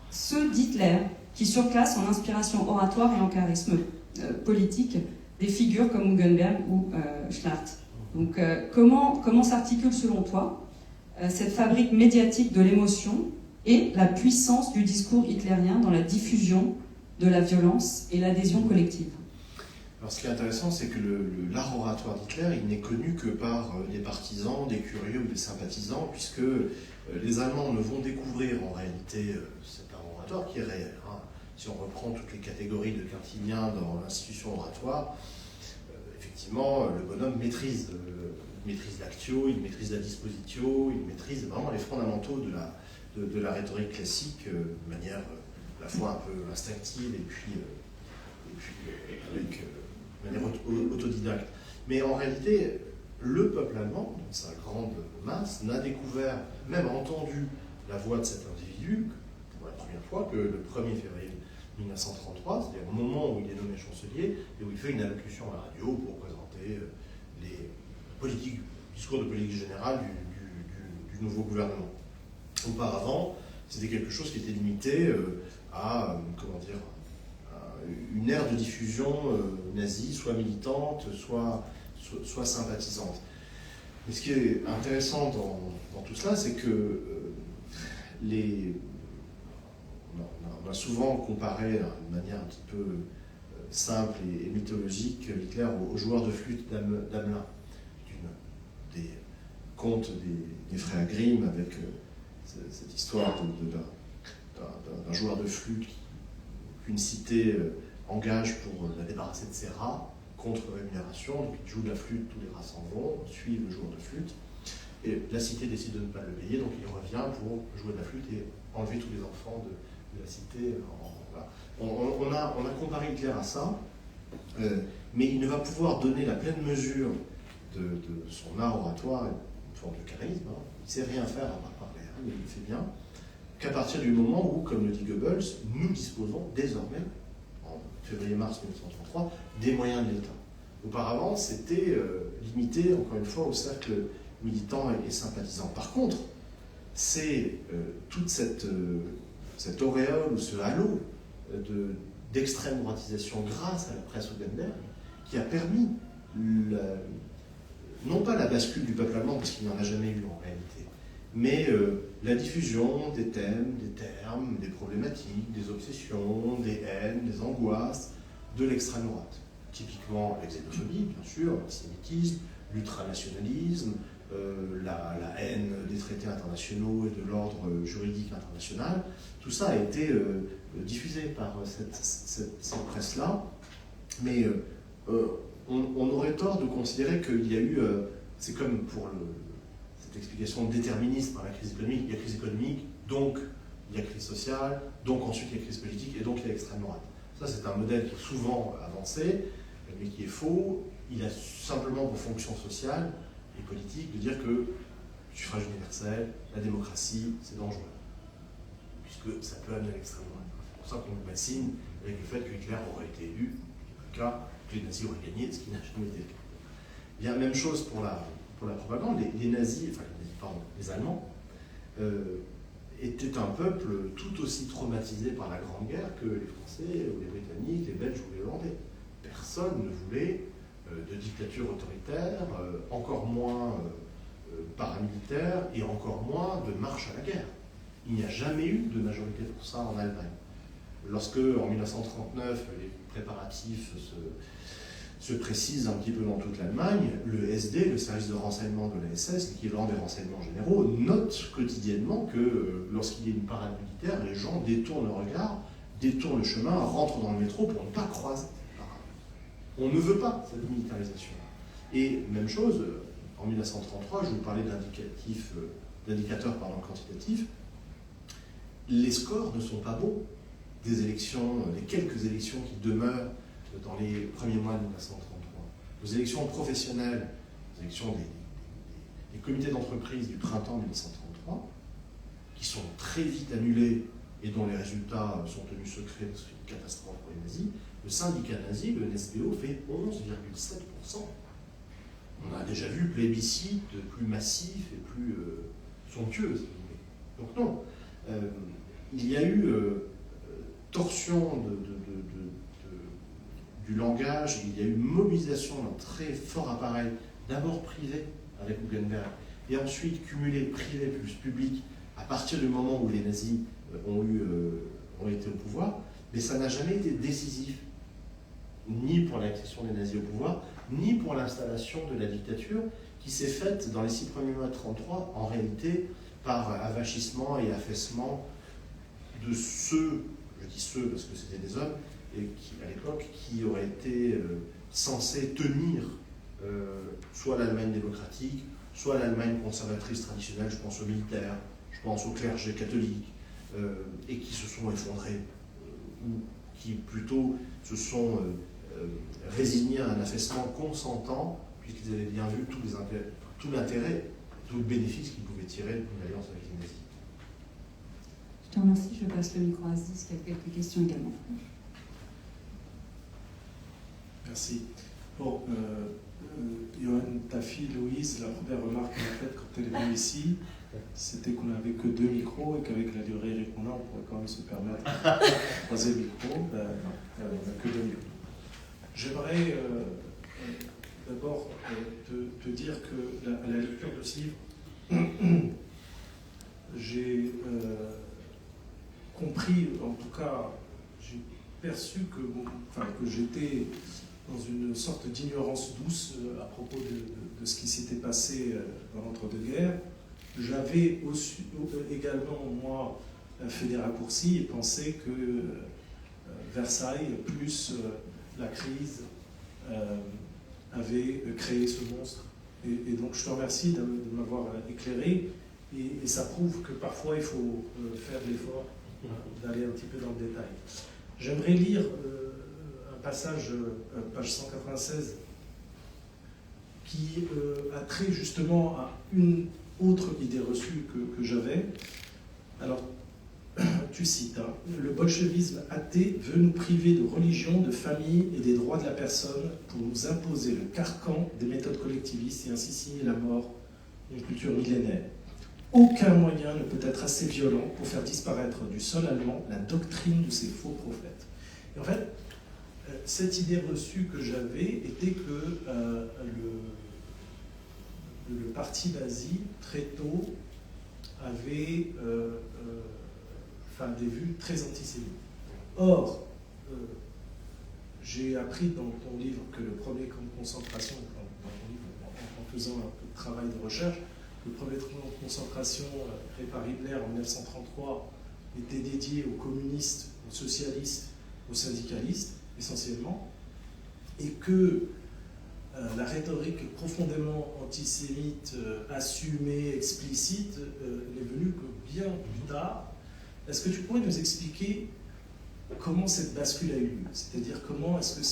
ceux d'Hitler, qui surclassent en inspiration oratoire et en charisme politique des figures comme Hugenberg ou Schlacht. Donc comment s'articule selon toi cette fabrique médiatique de l'émotion et la puissance du discours hitlérien dans la diffusion de la violence et l'adhésion collective? Alors ce qui est intéressant, c'est que l'art oratoire d'Hitler, il n'est connu que par des partisans, des curieux ou des sympathisants, puisque les Allemands ne vont découvrir en réalité cet art oratoire qui est réel. Hein. Si on reprend toutes les catégories de Cartésien dans l'institution oratoire, effectivement, le bonhomme maîtrise l'actio, il maîtrise la dispositio, il maîtrise vraiment les fondamentaux de la rhétorique classique de manière à la fois un peu instinctive et puis avec de manière autodidacte. Mais en réalité, le peuple allemand, dans sa grande masse, n'a découvert, même entendu la voix de cet individu pour la première fois que le 1er février 1933, c'est-à-dire au moment où il est nommé chancelier et où il fait une allocution à la radio pour présenter les discours de politique générale du nouveau gouvernement. Auparavant, c'était quelque chose qui était limité à une ère de diffusion nazie, soit militante, soit sympathisante. Mais ce qui est intéressant dans tout cela, c'est que on a souvent comparé de manière un petit peu simple et mythologique Hitler au joueur de flûte d'Hamelin, des contes des frères Grimm, avec cette histoire d'un joueur de flûte qu'une cité engage pour la débarrasser de ses rats contre rémunération. Donc il joue de la flûte, tous les rats s'en vont, suivent le joueur de flûte, et la cité décide de ne pas le payer, donc il revient pour jouer de la flûte et enlever tous les enfants de la cité. Voilà. On a comparé Hitler à ça, mais il ne va pouvoir donner la pleine mesure de son art oratoire, une forme de charisme. Hein. Il ne sait rien faire à part parler, hein, mais il le fait bien, qu'à partir du moment où, comme le dit Goebbels, nous disposons désormais, en février-mars 1933, des moyens de l'État. Auparavant, c'était limité, encore une fois, au cercle militant et sympathisant. Par contre, c'est toute cette auréole ou ce halo d'extrême droitisation grâce à la presse Hugenberg qui a permis non pas la bascule du peuple allemand, parce qu'il n'y en a jamais eu en réalité, mais la diffusion des thèmes, des termes, des problématiques, des obsessions, des haines, des angoisses de l'extrême droite. Typiquement la xénophobie, bien sûr, l'antisémitisme, l'ultranationalisme, la haine des traités internationaux et de l'ordre juridique international. Tout ça a été diffusé par cette presse-là, mais on aurait tort de considérer qu'il y a eu, c'est comme pour cette explication déterministe par la crise économique, il y a crise économique, donc il y a crise sociale, donc ensuite il y a crise politique, et donc il y a l'extrême droite. Ça, c'est un modèle qui est souvent avancé, mais qui est faux. Il a simplement pour fonction sociale et politique de dire que le suffrage universel, la démocratie, c'est dangereux. puisque ça peut amener à l'extrême droite. C'est pour ça qu'on bassine avec le fait que Hitler aurait été élu, en tout cas, que les nazis auraient gagné, ce qui n'a jamais été le cas. Bien, même chose pour la propagande. Les nazis, les Allemands, était un peuple tout aussi traumatisé par la Grande Guerre que les Français, ou les Britanniques, les Belges ou les Hollandais. Personne ne voulait de dictature autoritaire, encore moins paramilitaire et encore moins de marche à la guerre. Il n'y a jamais eu de majorité pour ça en Allemagne. Lorsque, en 1939, les préparatifs se précisent un petit peu dans toute l'Allemagne, le SD, le service de renseignement de la SS, l'équivalent des renseignements généraux, note quotidiennement que lorsqu'il y a une parade militaire, les gens détournent le regard, détournent le chemin, rentrent dans le métro pour ne pas croiser cette parade. On ne veut pas cette militarisation. Et même chose, en 1933, je vous parlais d'indicateurs quantitatifs, les scores ne sont pas bons des élections, des quelques élections qui demeurent dans les premiers mois de 1933. Aux élections professionnelles, aux élections des comités d'entreprise du printemps 1933, qui sont très vite annulées et dont les résultats sont tenus secrets parce que c'est une catastrophe pour les nazis, le syndicat nazi, le NSPO, fait 11,7%. On a déjà vu plébiscite plus massif et plus somptueux, si vous voulez. Donc non, il y a eu torsion du langage, il y a eu mobilisation d'un très fort appareil, d'abord privé avec Hugenberg, et ensuite cumulé privé plus public à partir du moment où les nazis ont été au pouvoir, mais ça n'a jamais été décisif, ni pour l'accession des nazis au pouvoir, ni pour l'installation de la dictature, qui s'est faite dans les 6 premiers mois de 1933, en réalité, par avachissement et affaissement de ceux, je dis ceux parce que c'était des hommes, et qui, à l'époque, qui auraient été censés tenir soit l'Allemagne démocratique, soit l'Allemagne conservatrice traditionnelle, je pense aux militaires, je pense au clergé catholique, et qui se sont effondrés, ou qui plutôt se sont résignés à un affaissement consentant, puisqu'ils avaient bien vu tout l'intérêt, tout le bénéfice qu'ils pouvaient tirer d'une alliance avec les nazis. Je te remercie, je passe le micro à Aziz, qui a quelques questions également. Merci. Bon, Johan, ta fille Louise, la première remarque qu'elle a faite quand elle est venue ici, c'était qu'on n'avait que 2 micros et qu'avec la durée qu'on a, on pourrait quand même se permettre un troisième micro. Non, on n'a que 2 micros. J'aimerais d'abord te dire que à la lecture de ce livre, j'ai compris, en tout cas, j'ai perçu que j'étais dans une sorte d'ignorance douce à propos de ce qui s'était passé dans l'entre-deux-guerres. J'avais également, moi, fait des raccourcis et pensé que Versailles, plus la crise, avait créé ce monstre. Et donc je te remercie de m'avoir éclairé. Et ça prouve que parfois il faut faire l'effort d'aller un petit peu dans le détail. J'aimerais lire un passage, page 196, qui a trait justement à une autre idée reçue que j'avais. Alors, tu cites, hein, le bolchevisme athée veut nous priver de religion, de famille et des droits de la personne pour nous imposer le carcan des méthodes collectivistes et ainsi signer la mort d'une culture millénaire. Aucun moyen ne peut être assez violent pour faire disparaître du sol allemand la doctrine de ces faux prophètes. Et en fait, cette idée reçue que j'avais était que le parti nazi, très tôt, avait des vues très antisémites. Or, j'ai appris dans ton livre que le premier camp de concentration, en faisant un peu de travail de recherche, le premier camp de concentration créé par Hitler en 1933 était dédié aux communistes, aux socialistes, aux syndicalistes, essentiellement, et que la rhétorique profondément antisémite, assumée, explicite, n'est venue que bien plus tard. Est-ce que tu pourrais nous expliquer comment cette bascule a eu lieu? C'est-à-dire comment est-ce que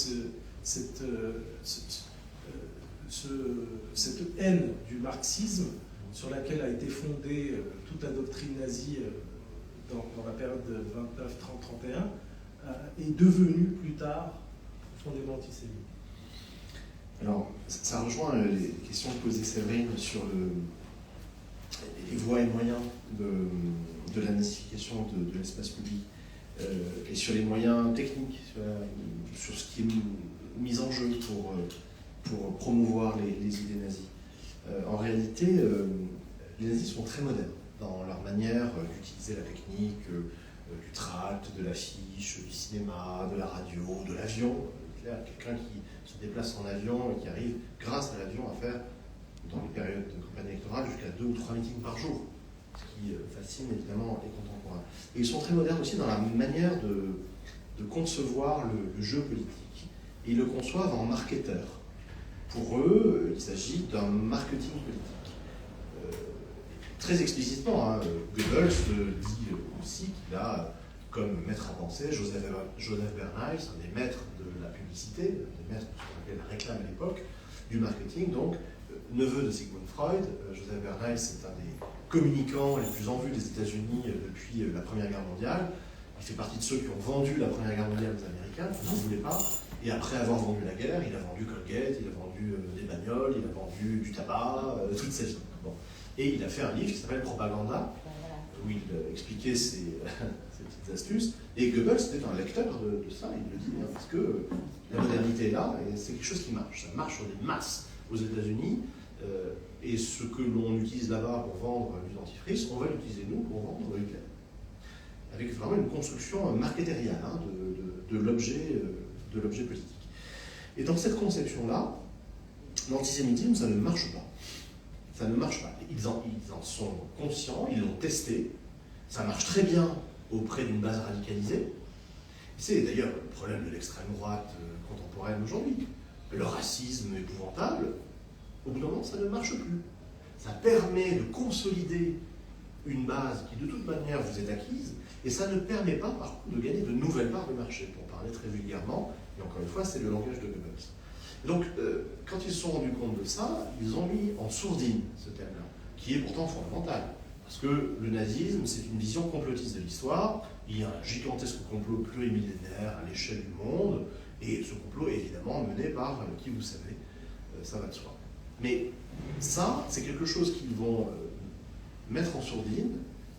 cette haine du marxisme, sur laquelle a été fondée toute la doctrine nazie dans la période de 29, 30, 31, est devenu plus tard profondément antisémite. Alors, ça rejoint les questions que posait Séverine sur les voies et moyens de la nazification de l'espace public et sur les moyens techniques, sur ce qui est mis en jeu pour promouvoir les idées nazies. En réalité, les nazis sont très modernes dans leur manière d'utiliser la technique du tract, de l'affiche, du cinéma, de la radio, de l'avion. Quelqu'un qui se déplace en avion et qui arrive, grâce à l'avion, à faire, dans les périodes de campagne électorale, jusqu'à 2 ou 3 meetings par jour, ce qui fascine évidemment les contemporains. Et ils sont très modernes aussi dans la manière de concevoir le jeu politique. Et ils le conçoivent en marketeur. Pour eux, il s'agit d'un marketing politique. Très explicitement, Goebbels dit aussi qu'il a comme maître à penser Joseph Bernheim, un des maîtres de la publicité, des maîtres de ce qu'on appelait la réclame à l'époque, du marketing, donc neveu de Sigmund Freud. Joseph Bernheim, c'est un des communicants les plus en vue des États-Unis depuis la Première Guerre mondiale. Il fait partie de ceux qui ont vendu la Première Guerre mondiale aux Américains, qui n'en voulaient pas. Et après avoir vendu la guerre, il a vendu Colgate, il a vendu des bagnoles, il a vendu du tabac, toute sa vie. Bon. Et il a fait un livre qui s'appelle Propaganda, où il expliquait ces petites astuces. Et Goebbels était un lecteur de ça, il le dit, hein, parce que la modernité est là, et c'est quelque chose qui marche. Ça marche sur des masses aux États-Unis, et ce que l'on utilise là-bas pour vendre du dentifrice, on va l'utiliser nous pour vendre Hitler. Avec vraiment une construction marketériale hein, de l'objet politique. Et dans cette conception-là, l'antisémitisme, ça ne marche pas. Ça ne marche pas. Ils en sont conscients, ils l'ont testé. Ça marche très bien auprès d'une base radicalisée. C'est d'ailleurs le problème de l'extrême droite contemporaine aujourd'hui. Le racisme épouvantable, au bout d'un moment, ça ne marche plus. Ça permet de consolider une base qui, de toute manière, vous est acquise, et ça ne permet pas, par contre, de gagner de nouvelles parts de marché, pour parler très vulgairement, et encore une fois, c'est le langage de Goebbels. Donc, quand ils se sont rendus compte de ça, ils ont mis en sourdine ce thème-là, qui est pourtant fondamental. Parce que le nazisme, c'est une vision complotiste de l'histoire. Il y a un gigantesque complot plurimillénaire à l'échelle du monde, et ce complot est évidemment mené par qui vous savez, ça va de soi. Mais ça, c'est quelque chose qu'ils vont mettre en sourdine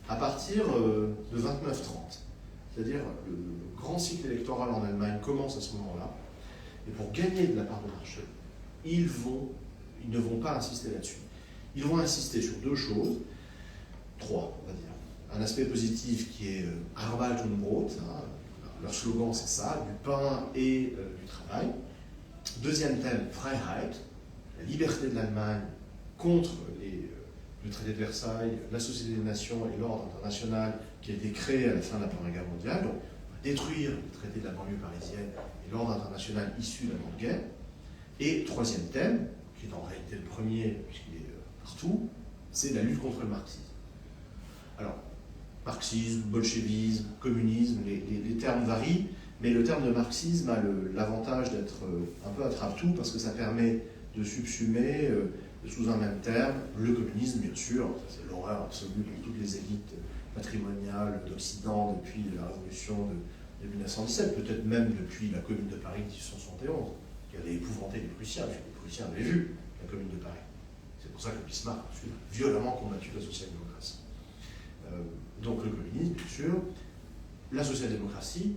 à partir de 29-30. C'est-à-dire, le grand cycle électoral en Allemagne commence à ce moment-là. Et pour gagner de la part de marché, ils ne vont pas insister là-dessus. Ils vont insister sur 2 choses, 3, on va dire. Un aspect positif qui est Arbeit und Brot, hein, leur slogan c'est ça, du pain et du travail. Deuxième thème, Freiheit, la liberté de l'Allemagne contre le traité de Versailles, la Société des Nations et l'ordre international qui a été créé à la fin de la Première Guerre mondiale. Donc, on va détruire le traité de la banlieue parisienne et l'ordre international issu de la Grande Guerre. Et troisième thème, qui est en réalité le premier, puisqu'il est partout, c'est la lutte contre le marxisme. Alors, marxisme, bolchevisme, communisme, les termes varient, mais le terme de marxisme a l'avantage d'être un peu attrape-tout, parce que ça permet de subsumer sous un même terme le communisme, bien sûr, c'est l'horreur absolue pour toutes les élites patrimoniales d'Occident depuis la révolution de 1917, peut-être même depuis la Commune de Paris de 1871, qui avait épouvanté les Prussiens, puisque les Prussiens avaient vu la Commune de Paris. C'est pour ça que Bismarck a violemment combattu la social-démocratie. Donc le communisme, bien sûr, la social-démocratie,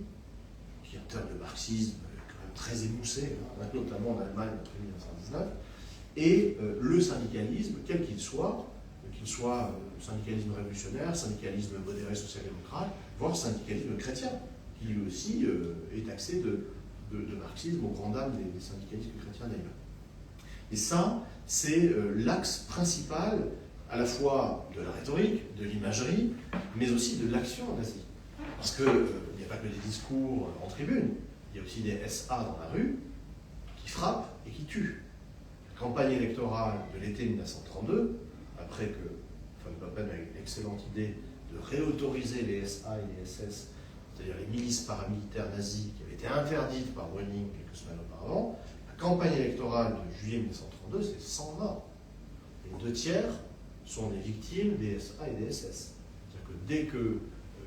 qui en termes de marxisme est quand même très émoussé, hein, notamment en Allemagne après 1919, et le syndicalisme, quel qu'il soit syndicalisme révolutionnaire, syndicalisme modéré social-démocrate, voire syndicalisme chrétien, qui lui aussi est taxé de marxisme aux grandes dames des syndicalistes chrétiens d'ailleurs. Et ça, c'est l'axe principal à la fois de la rhétorique, de l'imagerie, mais aussi de l'action nazie. Parce qu'il n'y a pas que des discours en tribune, il y a aussi des SA dans la rue qui frappent et qui tuent. La campagne électorale de l'été 1932, après que Von Papen a eu l'excellente idée de réautoriser les SA et les SS, c'est-à-dire les milices paramilitaires nazies qui avaient été interdites par Bröning quelques semaines auparavant, la campagne électorale de juillet 1932, c'est 100 morts. Et 2 tiers sont des victimes des SA et des SS. C'est-à-dire que dès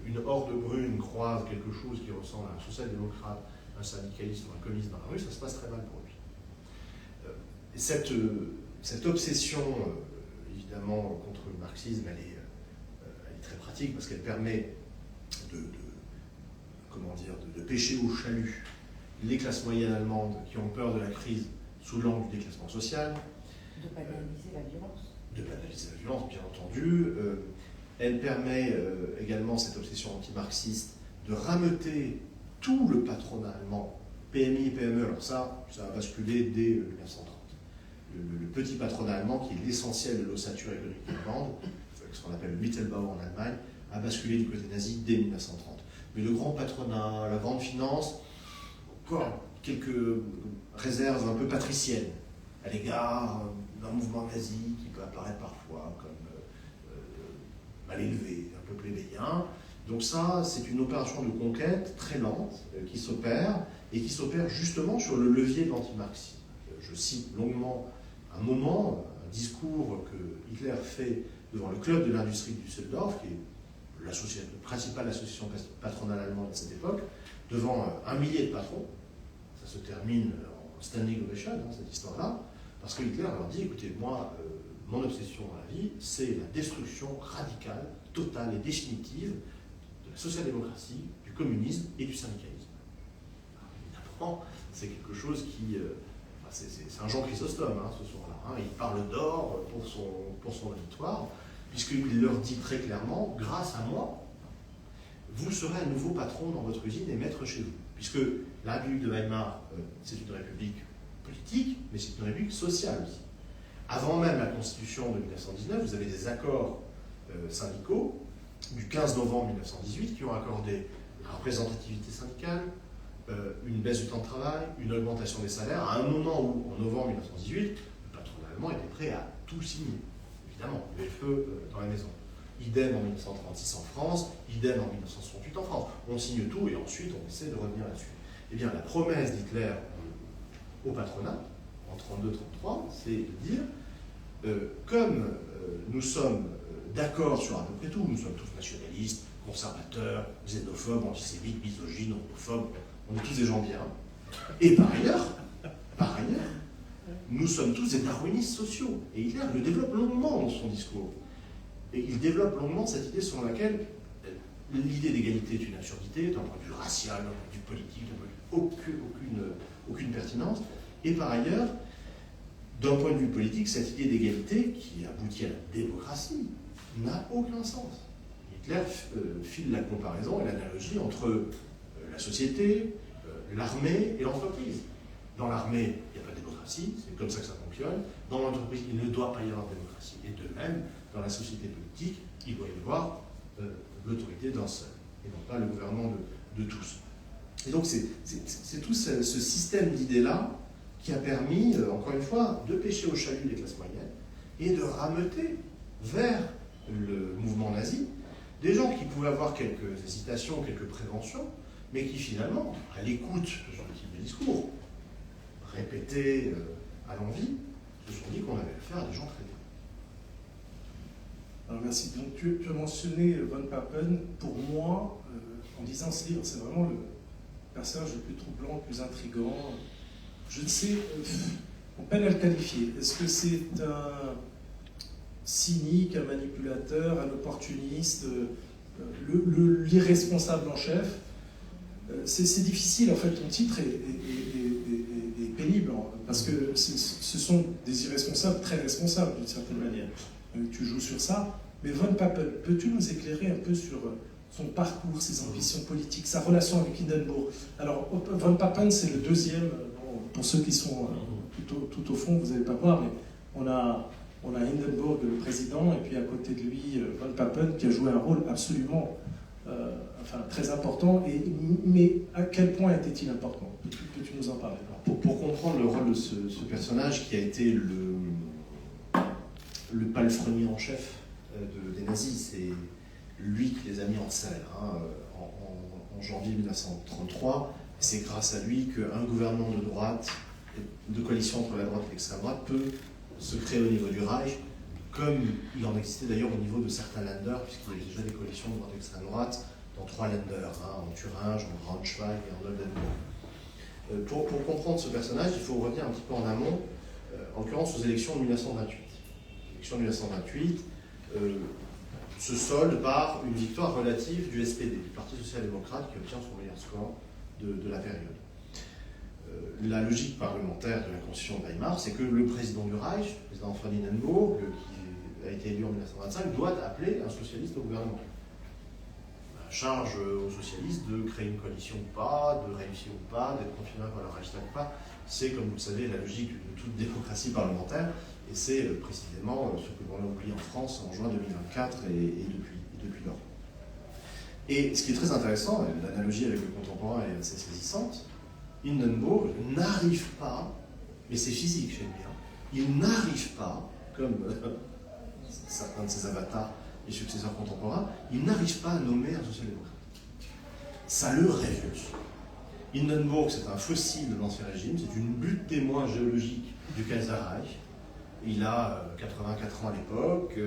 une horde brune croise quelque chose qui ressemble à un social-démocrate, un syndicaliste ou un communiste dans la rue, ça se passe très mal pour lui. Et cette obsession, évidemment, contre le marxisme, elle est très pratique parce qu'elle permet de pêcher au chalut les classes moyennes allemandes qui ont peur de la crise sous l'angle du déclassement social. De banaliser la violence. De banaliser la violence, bien entendu. Elle permet également, cette obsession anti-marxiste, de rameuter tout le patronat allemand, PMI et PME. Alors ça a basculé dès 1930. Le petit patronat allemand, qui est l'essentiel de l'ossature économique allemande, ce qu'on appelle le Mittelbau en Allemagne, a basculé du côté nazi dès 1930. Mais le grand patronat, la grande finance, encore quelques réserves un peu patriciennes à l'égard d'un mouvement nazi qui peut apparaître parfois comme mal élevé, un peu plébéien. Donc ça, c'est une opération de conquête très lente qui s'opère, et qui s'opère justement sur le levier de l'antimarxisme. Je cite longuement un discours que Hitler fait devant le club de l'industrie de Düsseldorf, qui est la principale association patronale allemande à cette époque, devant 1 millier de patrons. Ça se termine en standing ovation, cette histoire-là, parce que Hitler leur dit, écoutez, moi, mon obsession dans la vie, c'est la destruction radicale, totale et définitive de la social-démocratie, du communisme et du syndicalisme. Alors, évidemment, c'est quelque chose qui... c'est un Jean Chrysostome, ce soir-là. Il parle d'or pour son auditoire, puisqu'il leur dit très clairement, grâce à moi, vous serez un nouveau patron dans votre usine et maître chez vous. Puisque la République de Weimar, c'est une république politique, mais c'est une république sociale aussi. Avant même la Constitution de 1919, vous avez des accords syndicaux du 15 novembre 1918 qui ont accordé la représentativité syndicale, une baisse du temps de travail, une augmentation des salaires, à un moment où, en novembre 1918, le patronat allemand était prêt à tout signer. Évidemment, il y avait le feu dans la maison. Idem en 1936 en France, idem en 1968 en France. On signe tout et ensuite on essaie de revenir là-dessus. Eh bien, la promesse d'Hitler au patronat, en 1932-1933, c'est de dire, comme nous sommes d'accord sur à peu près tout, nous sommes tous nationalistes, conservateurs, xénophobes, antisémites, misogynes, homophobes, on est tous des gens bien. Et par ailleurs, nous sommes tous des darwinistes sociaux. Et Hitler le développe longuement dans son discours. Et il développe longuement cette idée selon laquelle l'idée d'égalité est une absurdité, d'un point de vue racial, d'un point de vue politique, d'un point de vue aucune pertinence. Et par ailleurs, d'un point de vue politique, cette idée d'égalité, qui aboutit à la démocratie, n'a aucun sens. Hitler file la comparaison et l'analogie entre la société, l'armée et l'entreprise. Dans l'armée, il n'y a pas de démocratie, c'est comme ça que ça fonctionne. Dans l'entreprise, il ne doit pas y avoir de démocratie. Et de même, dans la société politique, il doit y avoir l'autorité d'un seul, et non pas le gouvernement de tous. Et donc c'est tout ce système d'idées-là qui a permis, encore une fois, de pêcher au chalut les classes moyennes et de rameuter vers le mouvement nazi des gens qui pouvaient avoir quelques hésitations, quelques préventions, mais qui finalement, à l'écoute de ce type de discours, répété à l'envi, se sont dit qu'on avait affaire à des gens très bien. Alors merci. Donc tu as mentionné von Papen. Pour moi, en lisant ce livre, c'est vraiment le personnage le plus troublant, le plus intriguant. Je ne sais, on peine à le qualifier. Est-ce que c'est un cynique, un manipulateur, un opportuniste, l'irresponsable en chef? C'est difficile, en fait, ton titre est pénible, parce que ce sont des irresponsables très responsables, d'une certaine manière. Tu joues sur ça, mais von Papen, peux-tu nous éclairer un peu sur son parcours, ses ambitions politiques, sa relation avec Hindenburg? Alors, von Papen, c'est le deuxième, pour ceux qui sont tout au fond, vous n'allez pas voir, mais on a Hindenburg, le président, et puis à côté de lui, von Papen, qui a joué un rôle absolument très important. Mais à quel point était-il important? Peux-tu nous en parler? Pour comprendre le rôle de ce personnage qui a été le palefrenier en chef des nazis, c'est lui qui les a mis en selle en janvier 1933. C'est grâce à lui qu'un gouvernement de droite, de coalition entre la droite et l'extrême droite, peut se créer au niveau du Reich, comme il en existait d'ailleurs au niveau de certains Länder, puisqu'il y avait déjà des coalitions de droite et extrême droite dans 3 Länder, en Thuringe, en Braunschweig et en Oldenburg. Pour comprendre ce personnage, il faut revenir un petit peu en amont, en l'occurrence aux élections de 1928. L'élection de 1928 se solde par une victoire relative du SPD, du Parti social-démocrate, qui obtient son meilleur score de la période. La logique parlementaire de la Constitution de Weimar, c'est que le président du Reich, le président von Hindenburg, qui a été élu en 1925, doit appeler un socialiste au gouvernement. Charge aux socialistes de créer une coalition ou pas, de réussir ou pas, d'être confirmé par le Reichstag ou pas. C'est, comme vous le savez, la logique de toute démocratie parlementaire, et c'est précisément ce que l'on a oublié en France en juin 2024 et depuis lors. Et ce qui est très intéressant, et l'analogie avec le contemporain est assez saisissante, Hindenburg n'arrive pas, mais c'est physique chez lui, il n'arrive pas, comme certains de ses avatars et successeurs contemporains, il n'arrive pas à nommer un social-démocrate. Ça le révulse. Hindenburg, c'est un fossile de l'Ancien Régime, c'est une butte témoin géologique du Kaiserreich. Il a 84 ans à l'époque,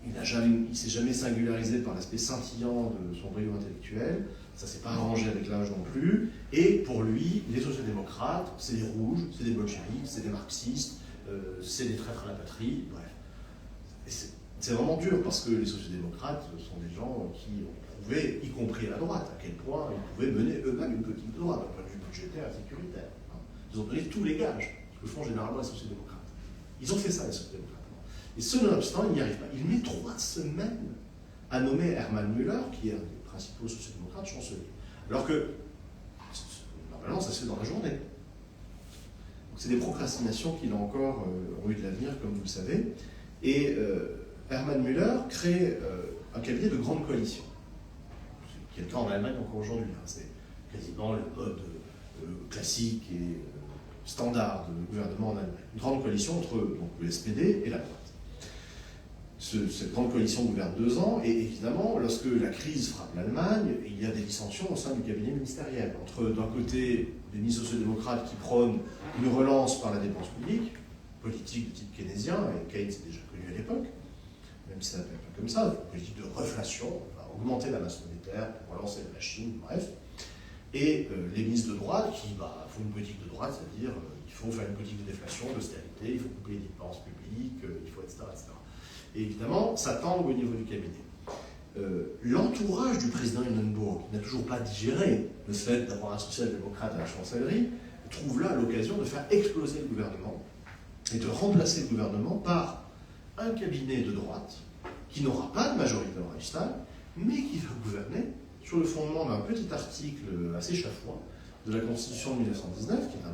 il ne s'est jamais singularisé par l'aspect scintillant de son brio intellectuel, ça ne s'est pas arrangé avec l'âge non plus, et pour lui, les sociaux-démocrates, c'est des rouges, c'est des bolcheviks, c'est des marxistes, c'est des traîtres à la patrie, bref. Et c'est vraiment dur, parce que les sociaux-démocrates sont des gens qui ont prouvé, y compris à la droite, à quel point ils pouvaient mener eux-mêmes une politique de droite, d'un point de vue budgétaire et sécuritaire. Ils ont donné tous les gages que font généralement les sociaux-démocrates. Ils ont fait ça, les sociaux-démocrates. Et ce nonobstant, il n'y arrive pas. Il met 3 semaines à nommer Hermann Müller, qui est un des principaux sociaux-démocrates, chancelier. Alors que, normalement, ça se fait dans la journée. Donc c'est des procrastinations qui, là encore, ont eu de l'avenir, comme vous le savez. Et Hermann Müller crée un cabinet de grande coalition, qui est le cas en Allemagne encore aujourd'hui. C'est quasiment le mode classique et standard de gouvernement en Allemagne. Une grande coalition entre donc, le SPD et la droite. Cette grande coalition gouverne 2 ans, et évidemment, lorsque la crise frappe l'Allemagne, il y a des dissensions au sein du cabinet ministériel. Entre, d'un côté, des ministres sociaux-démocrates qui prônent une relance par la dépense publique, politique de type keynésien, et Keynes est déjà connu à l'époque, même si ça s'appelle pas comme ça, une politique de reflation, on va augmenter la masse monétaire pour relancer la machine, bref. Et les ministres de droite qui font une politique de droite, c'est-à-dire qu'il faut faire une politique de déflation, d'austérité, il faut couper les dépenses publiques, il faut, etc., etc. Et évidemment, ça tangue au niveau du cabinet. L'entourage du président Hindenburg, qui n'a toujours pas digéré le fait d'avoir un social-démocrate à la chancellerie, trouve là l'occasion de faire exploser le gouvernement et de remplacer le gouvernement par un cabinet de droite qui n'aura pas de majorité au Reichstag, mais qui va gouverner sur le fondement d'un petit article assez chafouin de la Constitution de 1919, qui est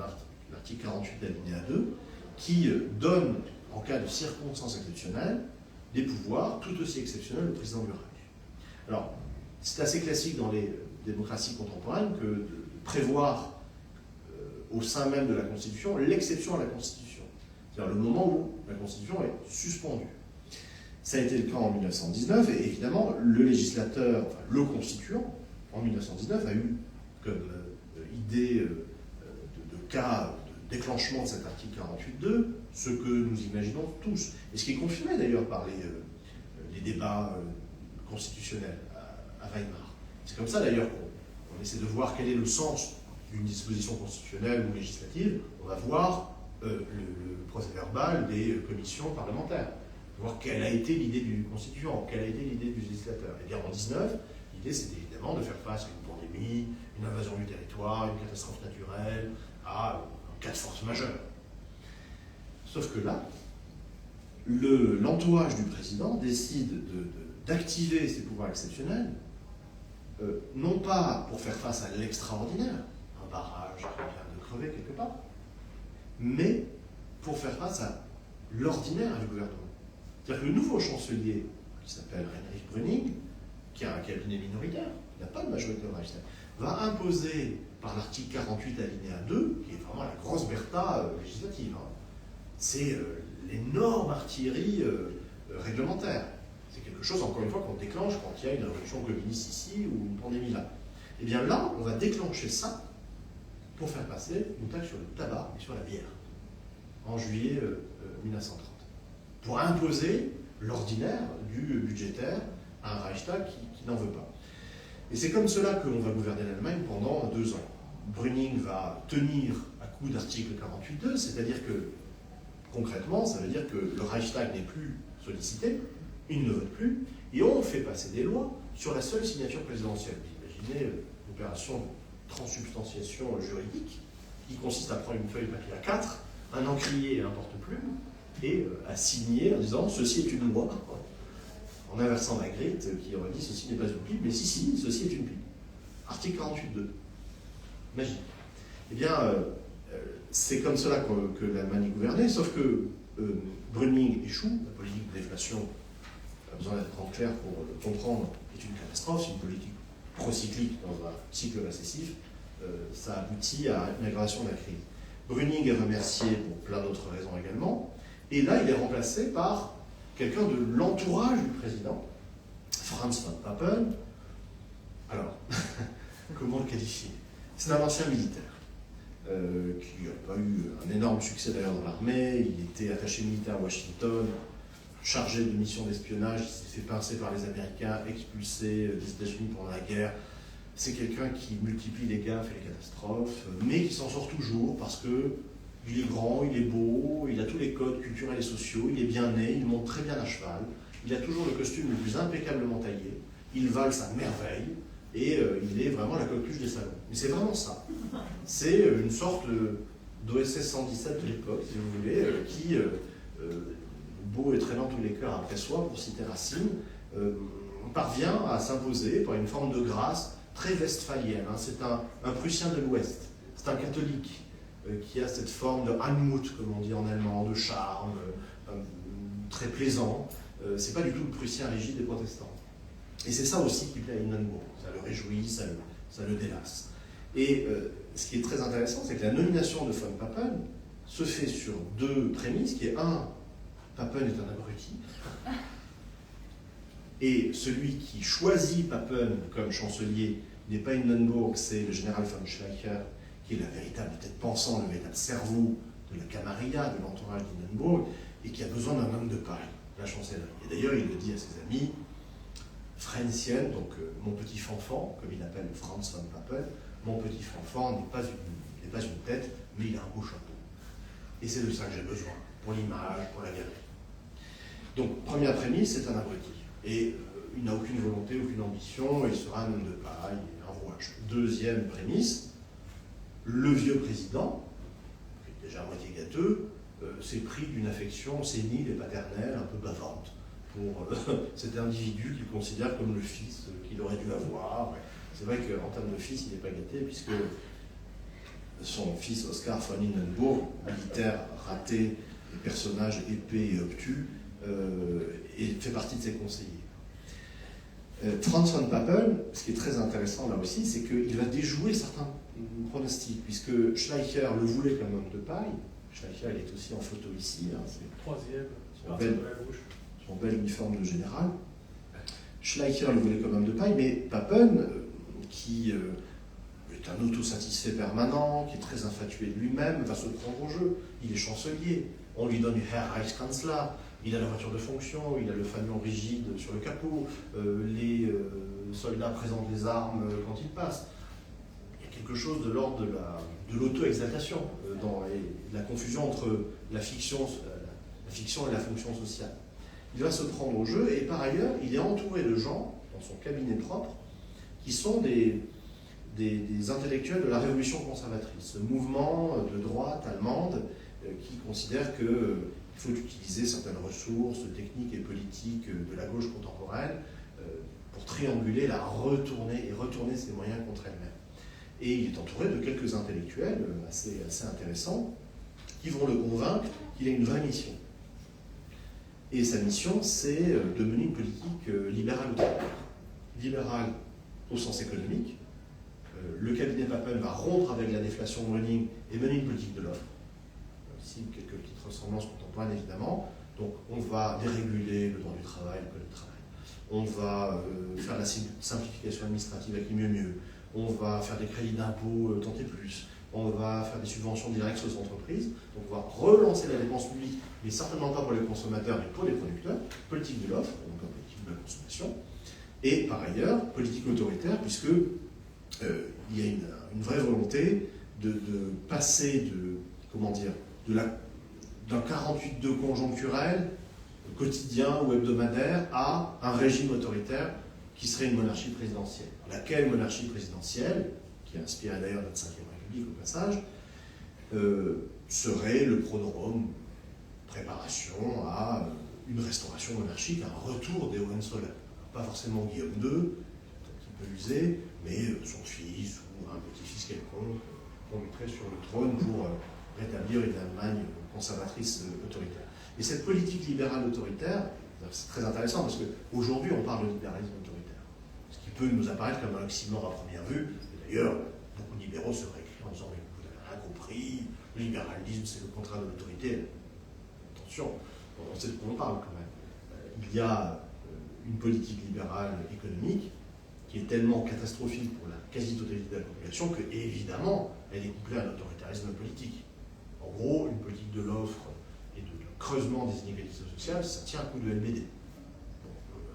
l'article 48 alinéa 2, qui donne, en cas de circonstances exceptionnelles, des pouvoirs tout aussi exceptionnels au président du Reich. Alors, c'est assez classique dans les démocraties contemporaines que de prévoir au sein même de la Constitution l'exception à la Constitution, c'est-à-dire le moment où la Constitution est suspendue. Ça a été le cas en 1919, et évidemment, le législateur, enfin le constituant, en 1919, a eu comme idée de cas de déclenchement de cet article 48.2, ce que nous imaginons tous, et ce qui est confirmé d'ailleurs par les débats constitutionnels à Weimar. C'est comme ça d'ailleurs qu'on essaie de voir quel est le sens d'une disposition constitutionnelle ou législative. On va voir le procès-verbal des commissions parlementaires, voir quelle a été l'idée du constituant, quelle a été l'idée du législateur. Et bien en 19, l'idée c'était évidemment de faire face à une pandémie, une invasion du territoire, une catastrophe naturelle, à un cas de force majeure. Sauf que là, l'entourage du président décide d'activer ses pouvoirs exceptionnels, non pas pour faire face à l'extraordinaire, un barrage qui vient de crever quelque part, mais pour faire face à l'ordinaire du gouvernement. C'est-à-dire que le nouveau chancelier, qui s'appelle Heinrich Brüning, qui a un cabinet minoritaire, qui n'a pas de majorité au Reichstag, va imposer par l'article 48 alinéa 2, qui est vraiment la grosse Bertha législative, c'est l'énorme artillerie réglementaire. C'est quelque chose, encore une fois, qu'on déclenche quand il y a une révolution communiste ici ou une pandémie là. Et bien là, on va déclencher ça pour faire passer une taxe sur le tabac et sur la bière, en juillet 1930. Pour imposer l'ordinaire du budgétaire à un Reichstag qui n'en veut pas. Et c'est comme cela que l'on va gouverner l'Allemagne pendant 2 ans. Brüning va tenir à coup d'article 48.2, c'est-à-dire que, concrètement, ça veut dire que le Reichstag n'est plus sollicité, il ne vote plus, et on fait passer des lois sur la seule signature présidentielle. Vous imaginez l'opération de transsubstantiation juridique, qui consiste à prendre une feuille de papier A4, un encrier et un porte-plume, et à signer en disant « ceci est une loi », en inversant Magritte, qui aurait dit « ceci n'est pas une pipe », mais si, ceci est une pipe. Article 48.2. Magie. Eh bien, c'est comme cela que l'Allemagne est gouvernée, sauf que Brüning échoue, la politique de déflation, pas besoin d'être en clair pour le comprendre, est une catastrophe, c'est une politique procyclique dans un cycle récessif, ça aboutit à une aggravation de la crise. Brüning est remercié pour plein d'autres raisons également, et là il est remplacé par quelqu'un de l'entourage du président, Franz von Papen. Alors, comment le qualifier? C'est un ancien militaire, qui n'a pas eu un énorme succès d'ailleurs dans l'armée, il était attaché militaire à Washington, chargé de mission d'espionnage, il s'est fait pincer par les Américains, expulsé des États-Unis pendant la guerre. C'est quelqu'un qui multiplie les gaffes et les catastrophes, mais qui s'en sort toujours parce que il est grand, il est beau, il a tous les codes culturels et sociaux, il est bien né, il monte très bien à cheval, il a toujours le costume le plus impeccablement taillé, il valse à merveille, et il est vraiment la coqueluche des salons. Mais c'est vraiment ça. C'est une sorte d'OSS 117 de l'époque, si vous voulez, qui, beau et traînant tous les cœurs après soi, pour citer Racine, parvient à s'imposer par une forme de grâce très westphalienne. Hein. C'est un Prussien de l'Ouest, c'est un catholique qui a cette forme de Anmut, comme on dit en allemand, de charme, très plaisant. C'est pas du tout le Prussien rigide des protestants. Et c'est ça aussi qui plaît à Hindenburg. Ça le réjouit, ça le délasse. Et ce qui est très intéressant, c'est que la nomination de von Papen se fait sur 2 prémices, qui est Papen est un abruti, et celui qui choisit Papen comme chancelier n'est pas Hindenburg, c'est le général von Schleicher, qui est la véritable tête pensante, le véritable cerveau de la camarilla, de l'entourage d'Hindenburg, et qui a besoin d'un homme de paille, la chancellerie. Et d'ailleurs, il le dit à ses amis, Frenzchen, donc mon petit fanfan, comme il appelle Franz von Papen, mon petit fanfan n'est pas une tête, mais il a un beau chapeau. Et c'est de ça que j'ai besoin, pour l'image, pour la galerie. Donc, première prémisse, c'est un abruti. Et il n'a aucune volonté, aucune ambition, il sera un homme de paille, un rouage. Deuxième prémisse, le vieux président, qui est déjà à moitié gâteux, s'est pris d'une affection sénile et paternelle, un peu bavante, pour cet individu qu'il considère comme le fils qu'il aurait dû avoir. C'est vrai qu'en termes de fils, il n'est pas gâté, puisque son fils Oskar von Hindenburg, militaire raté, personnage épais et obtus, fait partie de ses conseillers. Franz von Papen, ce qui est très intéressant là aussi, c'est qu'il va déjouer certains pronostics, puisque Schleicher le voulait comme homme de paille. Schleicher, il est aussi en photo ici. Hein, c'est troisième, son bel uniforme de général. Schleicher le voulait comme homme de paille, mais Papen, qui est un autosatisfait permanent, qui est très infatué de lui-même, va se prendre au jeu. Il est chancelier. On lui donne Herr Reichskanzler. Il a la voiture de fonction, il a le fanion rigide sur le capot, les soldats présentent les armes quand ils passent. Il y a quelque chose de l'ordre de l'auto-exaltation, dans la confusion entre la fiction et la fonction sociale. Il va se prendre au jeu et par ailleurs, il est entouré de gens, dans son cabinet propre, qui sont des intellectuels de la révolution conservatrice, ce mouvement de droite allemande qui considère que il faut utiliser certaines ressources techniques et politiques de la gauche contemporaine pour trianguler, retourner ses moyens contre elle-même. Et il est entouré de quelques intellectuels assez intéressants qui vont le convaincre qu'il a une vraie mission. Et sa mission, c'est de mener une politique libérale libérale au sens économique. Le cabinet Papen va rompre avec la déflation Brüning et mener une politique de l'offre. Ici, quelques petites ressemblances contemporaines, évidemment. Donc, on va déréguler le droit du travail, le code du travail. On va faire la simplification administrative avec mieux. On va faire des crédits d'impôt tant et plus. On va faire des subventions directes aux entreprises. Donc, on va relancer la dépense publique, mais certainement pas pour les consommateurs, mais pour les producteurs. Politique de l'offre, donc politique de la consommation. Et par ailleurs, politique autoritaire, puisque il y a une vraie volonté de passer d'un 48-2 conjoncturel, quotidien ou hebdomadaire, à un régime autoritaire qui serait une monarchie présidentielle. Laquelle monarchie présidentielle, qui a inspiré d'ailleurs notre 5e République au passage, serait le prodrome, préparation à une restauration monarchique, un retour des Hohenzollern. Pas forcément Guillaume II, un petit peu usé, mais son fils ou un petit-fils quelconque qu'on mettrait sur le trône pour rétablir une Allemagne conservatrice autoritaire. Et cette politique libérale autoritaire, c'est très intéressant parce qu'aujourd'hui on parle de libéralisme autoritaire, ce qui peut nous apparaître comme un oxymore à première vue. Et d'ailleurs, beaucoup de libéraux se réécrivent en disant mais vous n'avez rien compris, le libéralisme c'est le contraire de l'autorité. Attention, on sait de quoi on parle quand même. Il y a une politique libérale économique qui est tellement catastrophique pour la quasi-totalité de la population que, évidemment, elle est couplée à un autoritarisme politique. En gros, une politique de l'offre et de creusement des inégalités sociales, ça tient à coup de LBD.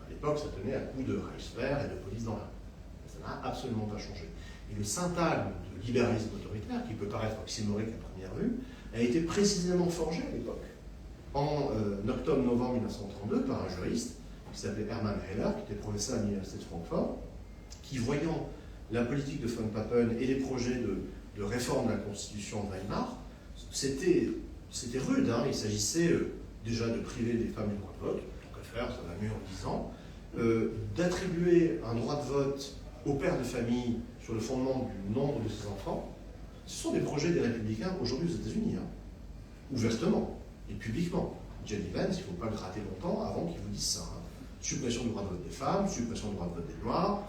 À l'époque, ça tenait à coup de Reichswehr et de police dans la rue. Ça n'a absolument pas changé. Et le syntagme de libéralisme autoritaire, qui peut paraître oxymorique à première vue, a été précisément forgé à l'époque, en octobre-novembre 1932, par un juriste qui s'appelait Hermann Heller, qui était professeur à l'Université de Francfort, qui, voyant la politique de von Papen et les projets de réforme de la Constitution de Weimar, c'était rude. Hein. Il s'agissait déjà de priver les femmes du droit de vote, tant qu'à faire, ça va mieux en 10 ans, d'attribuer un droit de vote aux pères de famille sur le fondement du nombre de ses enfants. Ce sont des projets des républicains aujourd'hui aux États-Unis, hein, ouvertement et publiquement. Jenny Vance, il ne faut pas le gratter longtemps avant qu'ils vous disent ça. Hein. Suppression du droit de vote des femmes, suppression du droit de vote des Noirs,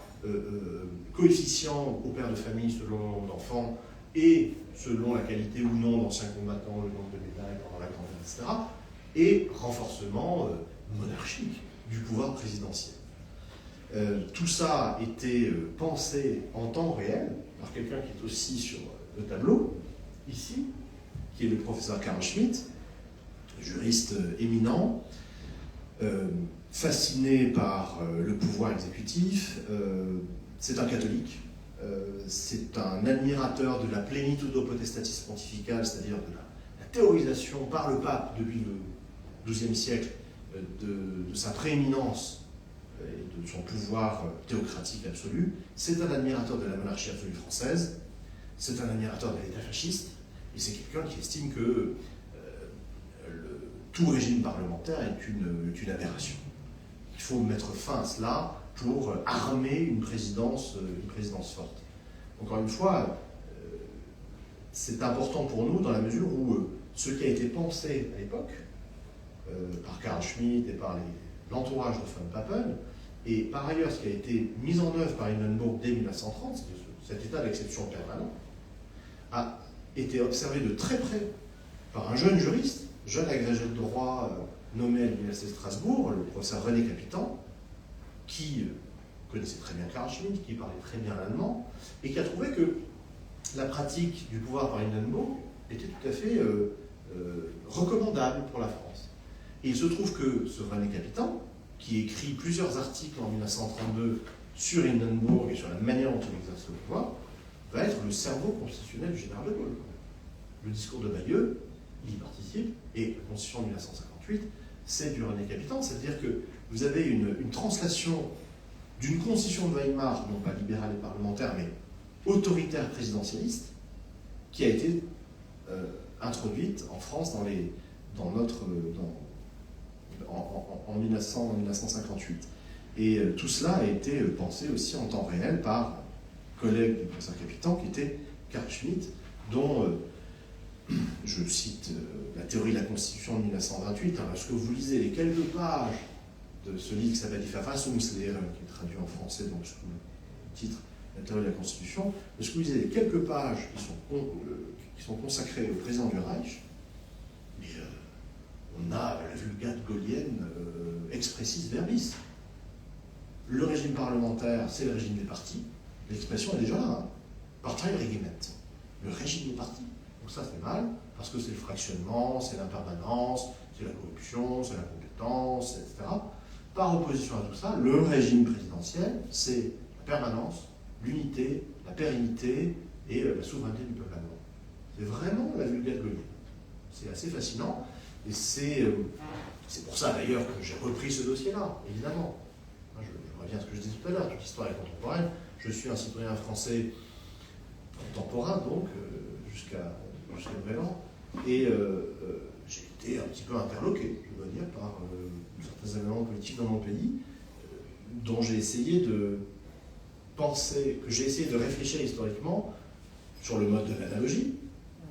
coefficient aux pères de famille selon le nombre d'enfants et selon la qualité ou non d'anciens combattants, le nombre de médailles pendant la Grande Guerre, etc. Et renforcement monarchique du pouvoir présidentiel. Tout ça a été pensé en temps réel par quelqu'un qui est aussi sur le tableau, ici, qui est le professeur Carl Schmitt, juriste éminent, fasciné par le pouvoir exécutif. C'est un catholique, c'est un admirateur de la plenitudo potestatis pontificale, c'est-à-dire de la théorisation par le pape depuis le XIIe siècle de sa prééminence et de son pouvoir théocratique absolu. C'est un admirateur de la monarchie absolue française, c'est un admirateur de l'État fasciste, et c'est quelqu'un qui estime que tout régime parlementaire est une aberration. Il faut mettre fin à cela pour armer une présidence forte. Encore une fois, c'est important pour nous dans la mesure où ce qui a été pensé à l'époque par Carl Schmitt et par l'entourage de von Papen, et par ailleurs ce qui a été mis en œuvre par Hindenburg dès 1930, cet état d'exception permanent, a été observé de très près par un jeune juriste, jeune agrégé de droit nommé à l'Université de Strasbourg, le professeur René Capitan, qui connaissait très bien Carl Schmitt, qui parlait très bien l'allemand, et qui a trouvé que la pratique du pouvoir par Hindenburg était tout à fait recommandable pour la France. Et il se trouve que ce René Capitan, qui écrit plusieurs articles en 1932 sur Hindenburg et sur la manière dont il exerce le pouvoir, va être le cerveau constitutionnel du général de Gaulle. Le discours de Bayeux, il y participe, et la Constitution de 1958, c'est du René Capitan, c'est-à-dire que vous avez une translation d'une Constitution de Weimar, non pas libérale et parlementaire, mais autoritaire présidentialiste, qui a été introduite en France en 1958. Et tout cela a été pensé aussi en temps réel par un collègue du professeur Capitan, qui était Carl Schmitt, dont je cite la théorie de la Constitution de 1928. Lorsque vous lisez les quelques pages de ce livre qui s'appelle Die Verfassungslehre, qui est traduit en français donc sous le titre La théorie de la Constitution, lorsque vous lisez les quelques pages qui sont consacrées au président du Reich, on a la vulgate gaulienne expressis verbis. Le régime parlementaire, c'est le régime des partis. L'expression est déjà là. Hein. Parteiregiment. Le régime des partis. Donc ça, c'est mal, parce que c'est le fractionnement, c'est l'impermanence, c'est la corruption, c'est l'incompétence, etc. par opposition à tout ça, le régime présidentiel, c'est la permanence, l'unité, la pérennité et la souveraineté du peuple allemand. C'est vraiment la Vulgate gaulienne. C'est assez fascinant, et c'est pour ça d'ailleurs que j'ai repris ce dossier-là, évidemment. Je reviens à ce que je disais tout à l'heure, toute l'histoire est contemporaine. Je suis un citoyen français contemporain, donc, jusqu'à nouvel an, et j'ai été un petit peu interloqué, je dois dire, par certains éléments politiques dans mon pays, dont j'ai essayé de penser, que j'ai essayé de réfléchir historiquement sur le mode de l'analogie,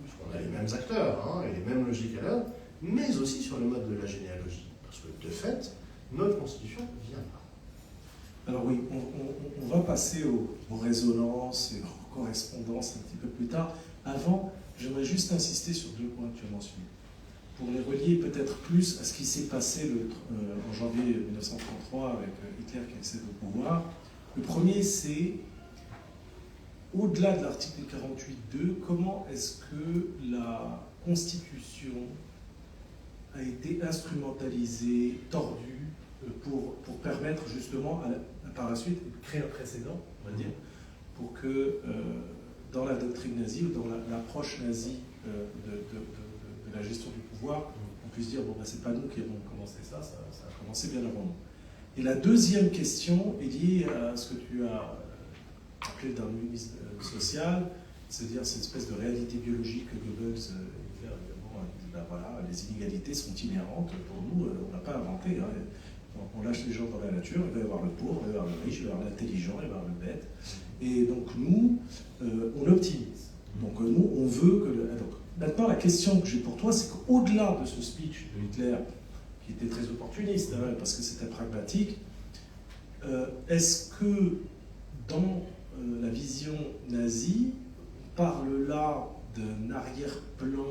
parce qu'on a les mêmes acteurs hein, et les mêmes logiques à l'œuvre, mais aussi sur le mode de la généalogie, parce que de fait, notre constitution vient là. Alors oui, on va passer aux résonances et aux correspondances un petit peu plus tard. Avant, j'aimerais juste insister sur 2 points que tu as mentionnés, pour les relier peut-être plus à ce qui s'est passé en janvier 1933 avec Hitler qui accède au pouvoir. Le premier, c'est, au-delà de l'article 48.2, comment est-ce que la Constitution a été instrumentalisée, tordue, pour permettre justement, par la suite, de créer un précédent, on va dire, pour que dans la doctrine nazie ou dans l'approche nazie de la gestion du pouvoir, on puisse dire, bon, ben, c'est pas nous qui avons commencé ça a commencé bien avant nous. Et la deuxième question est liée à ce que tu as appelé le darwinisme social, c'est-à-dire cette espèce de réalité biologique que Goebbels, évidemment, dit, ben voilà, les inégalités sont inhérentes pour nous, on n'a pas inventé. Hein. On lâche les gens dans la nature, il va y avoir le pauvre, il va y avoir le riche, il va y avoir l'intelligent, il va y avoir le bête. Et donc nous, on optimise. Donc nous, on veut que... Donc, maintenant, la question que j'ai pour toi, c'est qu'au-delà de ce speech de Hitler, qui était très opportuniste, hein, parce que c'était pragmatique, est-ce que dans la vision nazie, on parle là d'un arrière-plan,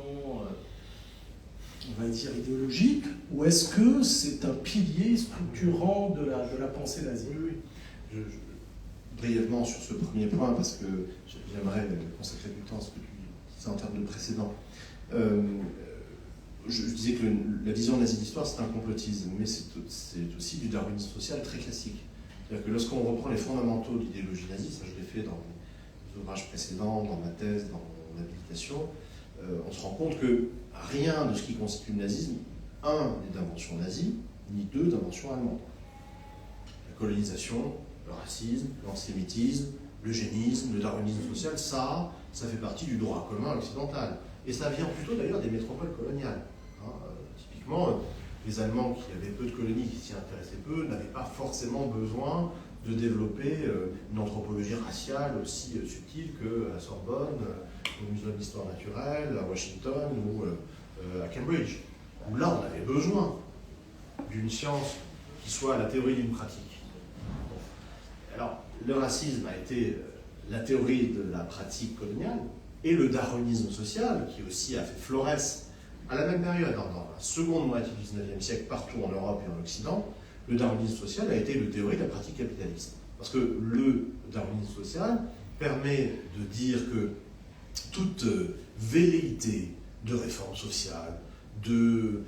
on va dire, idéologique, ou est-ce que c'est un pilier structurant de la pensée nazie? Oui. Brièvement sur ce premier point, parce que j'aimerais consacrer du temps à ce que tu disais en termes de précédent. Je disais que la vision nazie d'histoire, c'est un complotisme, mais c'est aussi du darwinisme social très classique. C'est-à-dire que lorsqu'on reprend les fondamentaux de l'idéologie nazie, ça je l'ai fait dans les ouvrages précédents, dans ma thèse, dans mon habilitation, on se rend compte que rien de ce qui constitue le nazisme, n'est d'invention nazie, ni d'invention allemande. La colonisation, le racisme, l'antisémitisme, l'eugénisme, le darwinisme social, ça fait partie du droit commun occidental. Et ça vient plutôt d'ailleurs des métropoles coloniales. Typiquement, les Allemands qui avaient peu de colonies, qui s'y intéressaient peu, n'avaient pas forcément besoin de développer une anthropologie raciale aussi subtile qu'à Sorbonne, au Muséum d'histoire naturelle, à Washington ou à Cambridge. Où là, on avait besoin d'une science qui soit la théorie d'une pratique. Alors, le racisme a été la théorie de la pratique coloniale, et le darwinisme social, qui aussi a fait florès à la même période, dans la seconde moitié du XIXe siècle, partout en Europe et en Occident, le darwinisme social a été la théorie de la pratique capitaliste. Parce que le darwinisme social permet de dire que toute velléité de réforme sociale, de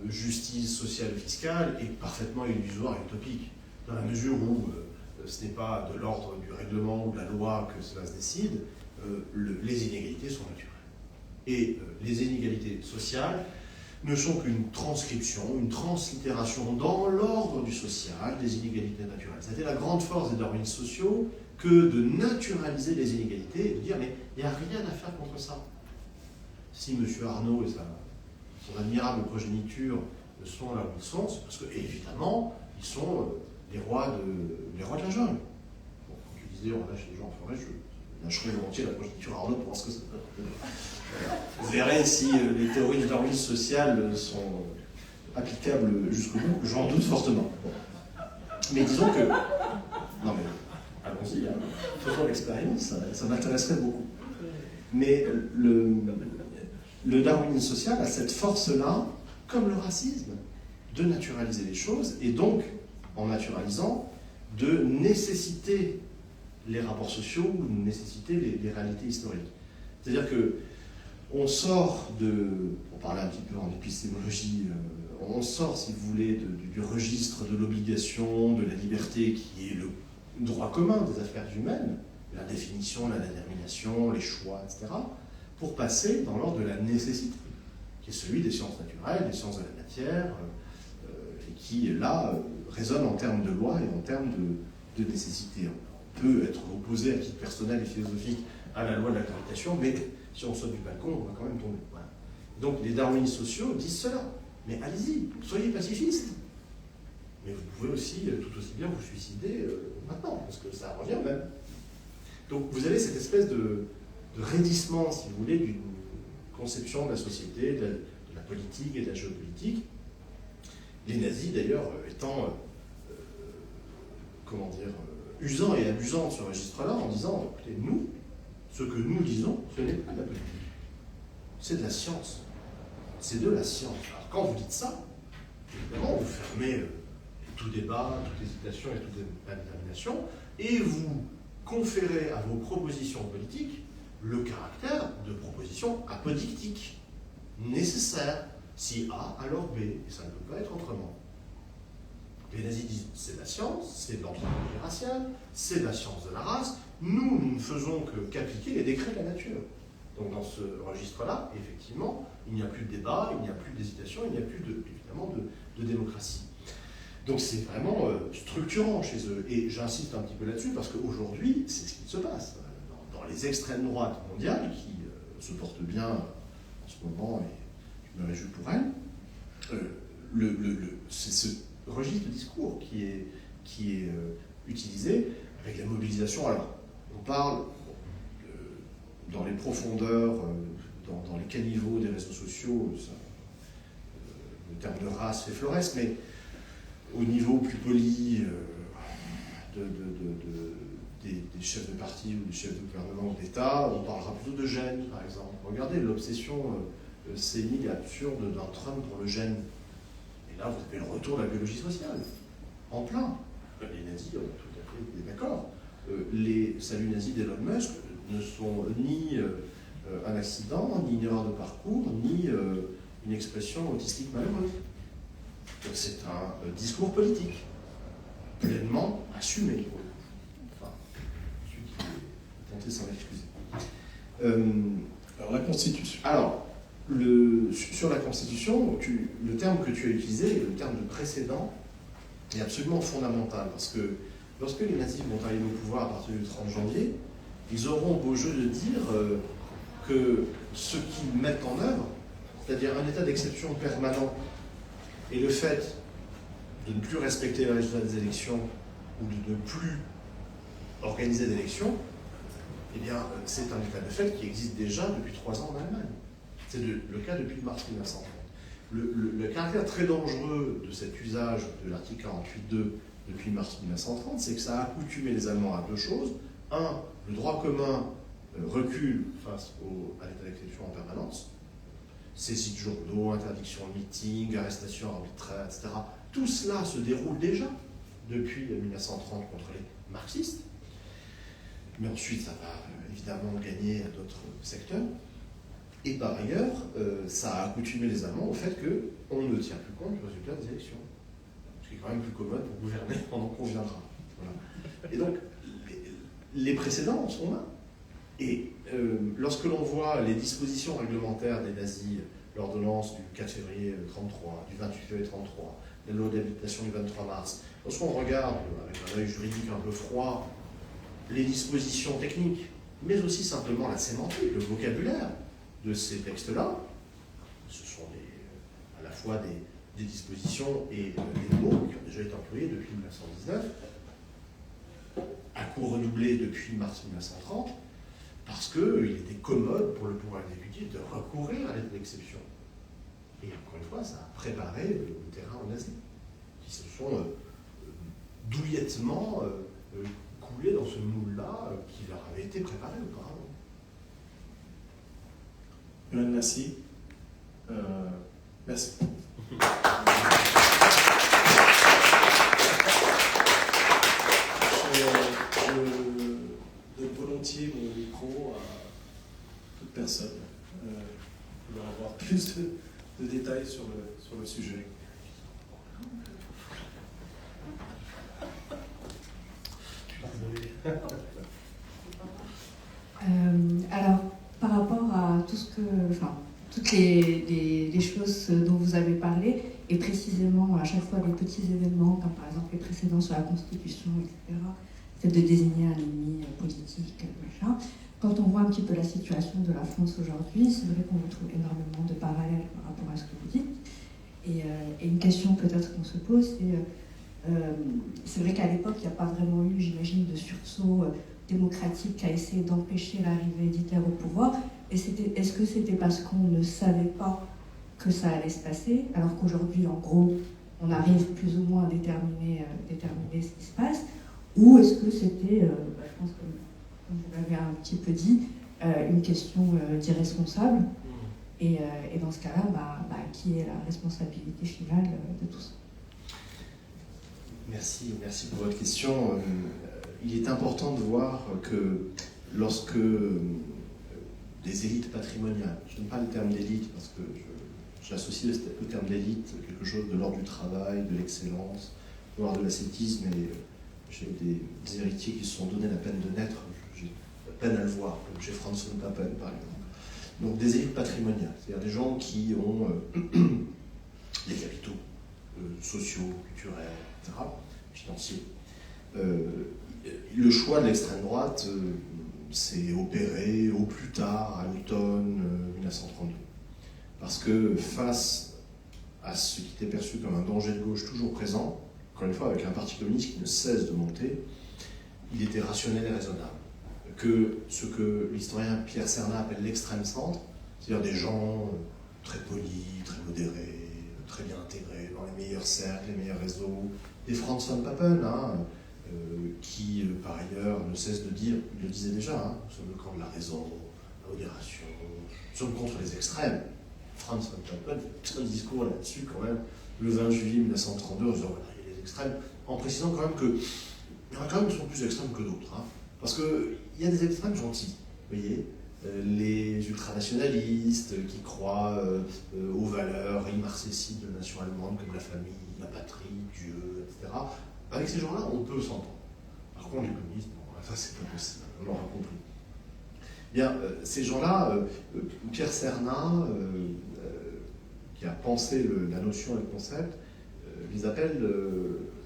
justice sociale et fiscale est parfaitement illusoire et utopique, dans la mesure où ce n'est pas de l'ordre du règlement ou de la loi que cela se décide, les inégalités sont naturelles. Et les inégalités sociales ne sont qu'une transcription, une translittération dans l'ordre du social des inégalités naturelles. C'était la grande force des darwinistes sociaux que de naturaliser les inégalités et de dire mais il n'y a rien à faire contre ça. Si M. Arnaud et son admirable progéniture sont là où ils sont, c'est parce que, évidemment, ils sont les rois de la jungle. Bon, quand tu disais on lâche les gens en forêt, je lâcherai volontiers la progéniture Arnaud pour voir ce que ça peut. Vous verrez si les théories du darwinisme social sont applicables jusqu'au bout, j'en doute fortement. Bon. Mais disons que... Non mais, allons-y, hein. Faisons l'expérience, ça m'intéresserait beaucoup. Mais le darwinisme social a cette force-là, comme le racisme, de naturaliser les choses, et donc, en naturalisant, de nécessiter les rapports sociaux ou de nécessiter les réalités historiques. C'est-à-dire que On sort pour parler un petit peu en épistémologie, on sort, si vous voulez, du registre de l'obligation, de la liberté, qui est le droit commun des affaires humaines, la définition, la détermination, les choix, etc., pour passer dans l'ordre de la nécessité, qui est celui des sciences naturelles, des sciences de la matière, et qui, là, résonne en termes de loi et en termes de nécessité. On peut être opposé à titre personnel et philosophique à la loi de la gravitation, mais si on saute du balcon, on va quand même tomber. Voilà. Donc les darwinistes sociaux disent cela. Mais allez-y, soyez pacifistes. Mais vous pouvez aussi, tout aussi bien, vous suicider maintenant, parce que ça revient même. Donc vous avez cette espèce de raidissement, si vous voulez, d'une conception de la société, de la politique et de la géopolitique. Les nazis, d'ailleurs, étant, usant et abusant de ce registre-là, en disant, écoutez, nous, ce que nous disons, ce n'est pas de la politique. C'est de la science. C'est de la science. Alors quand vous dites ça, évidemment, vous fermez tout débat, toute hésitation et toute détermination, et vous conférez à vos propositions politiques le caractère de propositions apodictiques, nécessaires. Si A, alors B, et ça ne peut pas être autrement. Les nazis disent, c'est de la science, c'est de l'anthropologie raciale, c'est de la science de la race, nous ne faisons qu'appliquer les décrets de la nature. Donc dans ce registre-là, effectivement, il n'y a plus de débat, il n'y a plus d'hésitation, il n'y a plus, évidemment, de démocratie. Donc c'est vraiment structurant chez eux. Et j'insiste un petit peu là-dessus parce qu'aujourd'hui, c'est ce qui se passe. Dans les extrêmes droites mondiales, qui se portent bien en ce moment, et je me réjouis pour elles, c'est ce registre de discours qui est utilisé avec la mobilisation. Alors, on parle dans les profondeurs, dans les caniveaux des réseaux sociaux, le terme de race fait florès, mais au niveau plus poli des chefs de parti ou des chefs de gouvernement ou d'État, on parlera plutôt de gène, par exemple. Regardez l'obsession sénile et absurde d'un Trump pour le gène. Et là, vous avez le retour de la biologie sociale, en plein. Les nazis, tout à fait d'accord. Les saluts nazis d'Elon Musk ne sont ni un accident, ni une erreur de parcours, ni une expression autistique malheureuse. Donc c'est un discours politique, pleinement assumé. Enfin, celui qui est tenté s'en excuser. Alors la Constitution. Alors, sur la Constitution, le terme que tu as utilisé, le terme de précédent, est absolument fondamental, parce que lorsque les nazis vont arriver au pouvoir à partir du 30 janvier, ils auront beau jeu de dire que ce qu'ils mettent en œuvre, c'est-à-dire un état d'exception permanent, et le fait de ne plus respecter les résultats des élections ou de ne plus organiser d'élections, eh bien, c'est un état de fait qui existe déjà depuis 3 ans en Allemagne. C'est le cas depuis mars 1930. Le caractère très dangereux de cet usage de l'article 48.2 depuis mars 1930, c'est que ça a accoutumé les Allemands à 2 choses. 1, le droit commun recule face à l'état d'exception en permanence. Saisie de journaux, interdiction de meeting, arrestation arbitraire, etc. Tout cela se déroule déjà depuis 1930 contre les marxistes. Mais ensuite, ça va évidemment gagner à d'autres secteurs. Et par ailleurs, ça a accoutumé les Allemands au fait qu'on ne tient plus compte du résultat des élections. Ce qui est quand même plus commode pour gouverner pendant qu'on viendra. Voilà. Et donc, les précédents sont là. Et lorsque l'on voit les dispositions réglementaires des nazis, l'ordonnance du 4 février 1933, du 28 février 1933, la loi d'habilitation du 23 mars, lorsqu'on regarde avec un œil juridique un peu froid les dispositions techniques, mais aussi simplement la sémantique, le vocabulaire de ces textes-là, ce sont à la fois des dispositions et des mots qui ont déjà été employés depuis 1919, à cours redoublé depuis mars 1930, parce qu'il était commode pour le pouvoir exécutif de recourir à l'état d'exception. Et encore une fois, ça a préparé le terrain aux nazis, qui se sont douillettement coulés dans ce moule-là qui leur avait été préparé auparavant. Madame Massy, merci. Je donne volontiers mon micro à toute personne pouvoir avoir plus de détails sur le sujet. Alors, par rapport à toutes les choses dont vous avez parlé, et précisément à chaque fois les petits événements, comme par exemple les précédents sur la Constitution, etc., le fait de désigner un ennemi politique, machin. Quand on voit un petit peu la situation de la France aujourd'hui, c'est vrai qu'on retrouve énormément de parallèles par rapport à ce que vous dites. Et une question peut-être qu'on se pose, c'est vrai qu'à l'époque, il n'y a pas vraiment eu, j'imagine, de sursaut démocratique qui a essayé d'empêcher l'arrivée d'Hitler au pouvoir. Est-ce que c'était parce qu'on ne savait pas que ça allait se passer, alors qu'aujourd'hui, en gros, on arrive plus ou moins à déterminer ce qui se passe, ou est-ce que c'était, je pense, comme vous l'avez un petit peu dit, une question d'irresponsable, et dans ce cas-là, qui est la responsabilité finale de tout ça? Merci pour votre question. Il est important de voir que lorsque des élites patrimoniales, je n'aime pas le terme d'élite parce que j'associe le terme d'élite à quelque chose de l'ordre du travail, de l'excellence, voire de l'ascétisme, et j'ai des héritiers qui se sont donné la peine de naître, j'ai peine à le voir, comme chez Franz von Papen par exemple. Donc des élites patrimoniales, c'est-à-dire des gens qui ont des capitaux sociaux, culturels, etc., financiers. Le choix de l'extrême droite s'est opéré au plus tard, à l'automne 1932. Parce que face à ce qui était perçu comme un danger de gauche toujours présent, encore une fois avec un parti communiste qui ne cesse de monter, il était rationnel et raisonnable. Que ce que l'historien Pierre Cernat appelle l'extrême centre, c'est-à-dire des gens très polis, très modérés, très bien intégrés dans les meilleurs cercles, les meilleurs réseaux, des Franz von Papen, qui par ailleurs ne cesse de dire, il le disait déjà, nous sommes le camp de la raison, la modération, nous sommes contre les extrêmes. Franz von Papen fait un discours là-dessus quand même, le 20 juillet 1932, en disant voilà, il y a les extrêmes, en précisant quand même qu'il y en a quand même qui sont plus extrêmes que d'autres. Parce qu'il y a des extrêmes gentils, vous voyez, les ultranationalistes qui croient aux valeurs immarcessibles de la nation allemande comme la famille, la patrie, Dieu, etc. Avec ces gens-là, on peut s'entendre. Par contre, les communistes, ça c'est pas possible, on l'aura compris. Bien, ces gens-là, Pierre Cernat, qui a pensé la notion et le concept, les appelle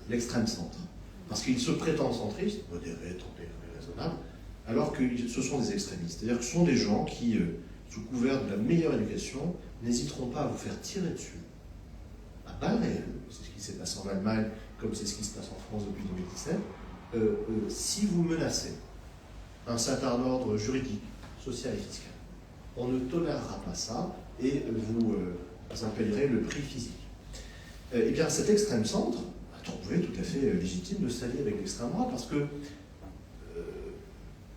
l'extrême centre. Parce qu'ils se prétendent centristes, modérés, tempérés, raisonnables, alors que ce sont des extrémistes. C'est-à-dire que ce sont des gens qui, sous couvert de la meilleure éducation, n'hésiteront pas à vous faire tirer dessus, à balles réelles. C'est ce qui s'est passé en Allemagne, comme c'est ce qui se passe en France depuis 2017. Si vous menacez un certain ordre juridique, social et fiscal, on ne tolérera pas ça et vous en payerez le prix physique. Eh bien, cet extrême centre a trouvé tout à fait légitime de s'allier avec l'extrême droite parce que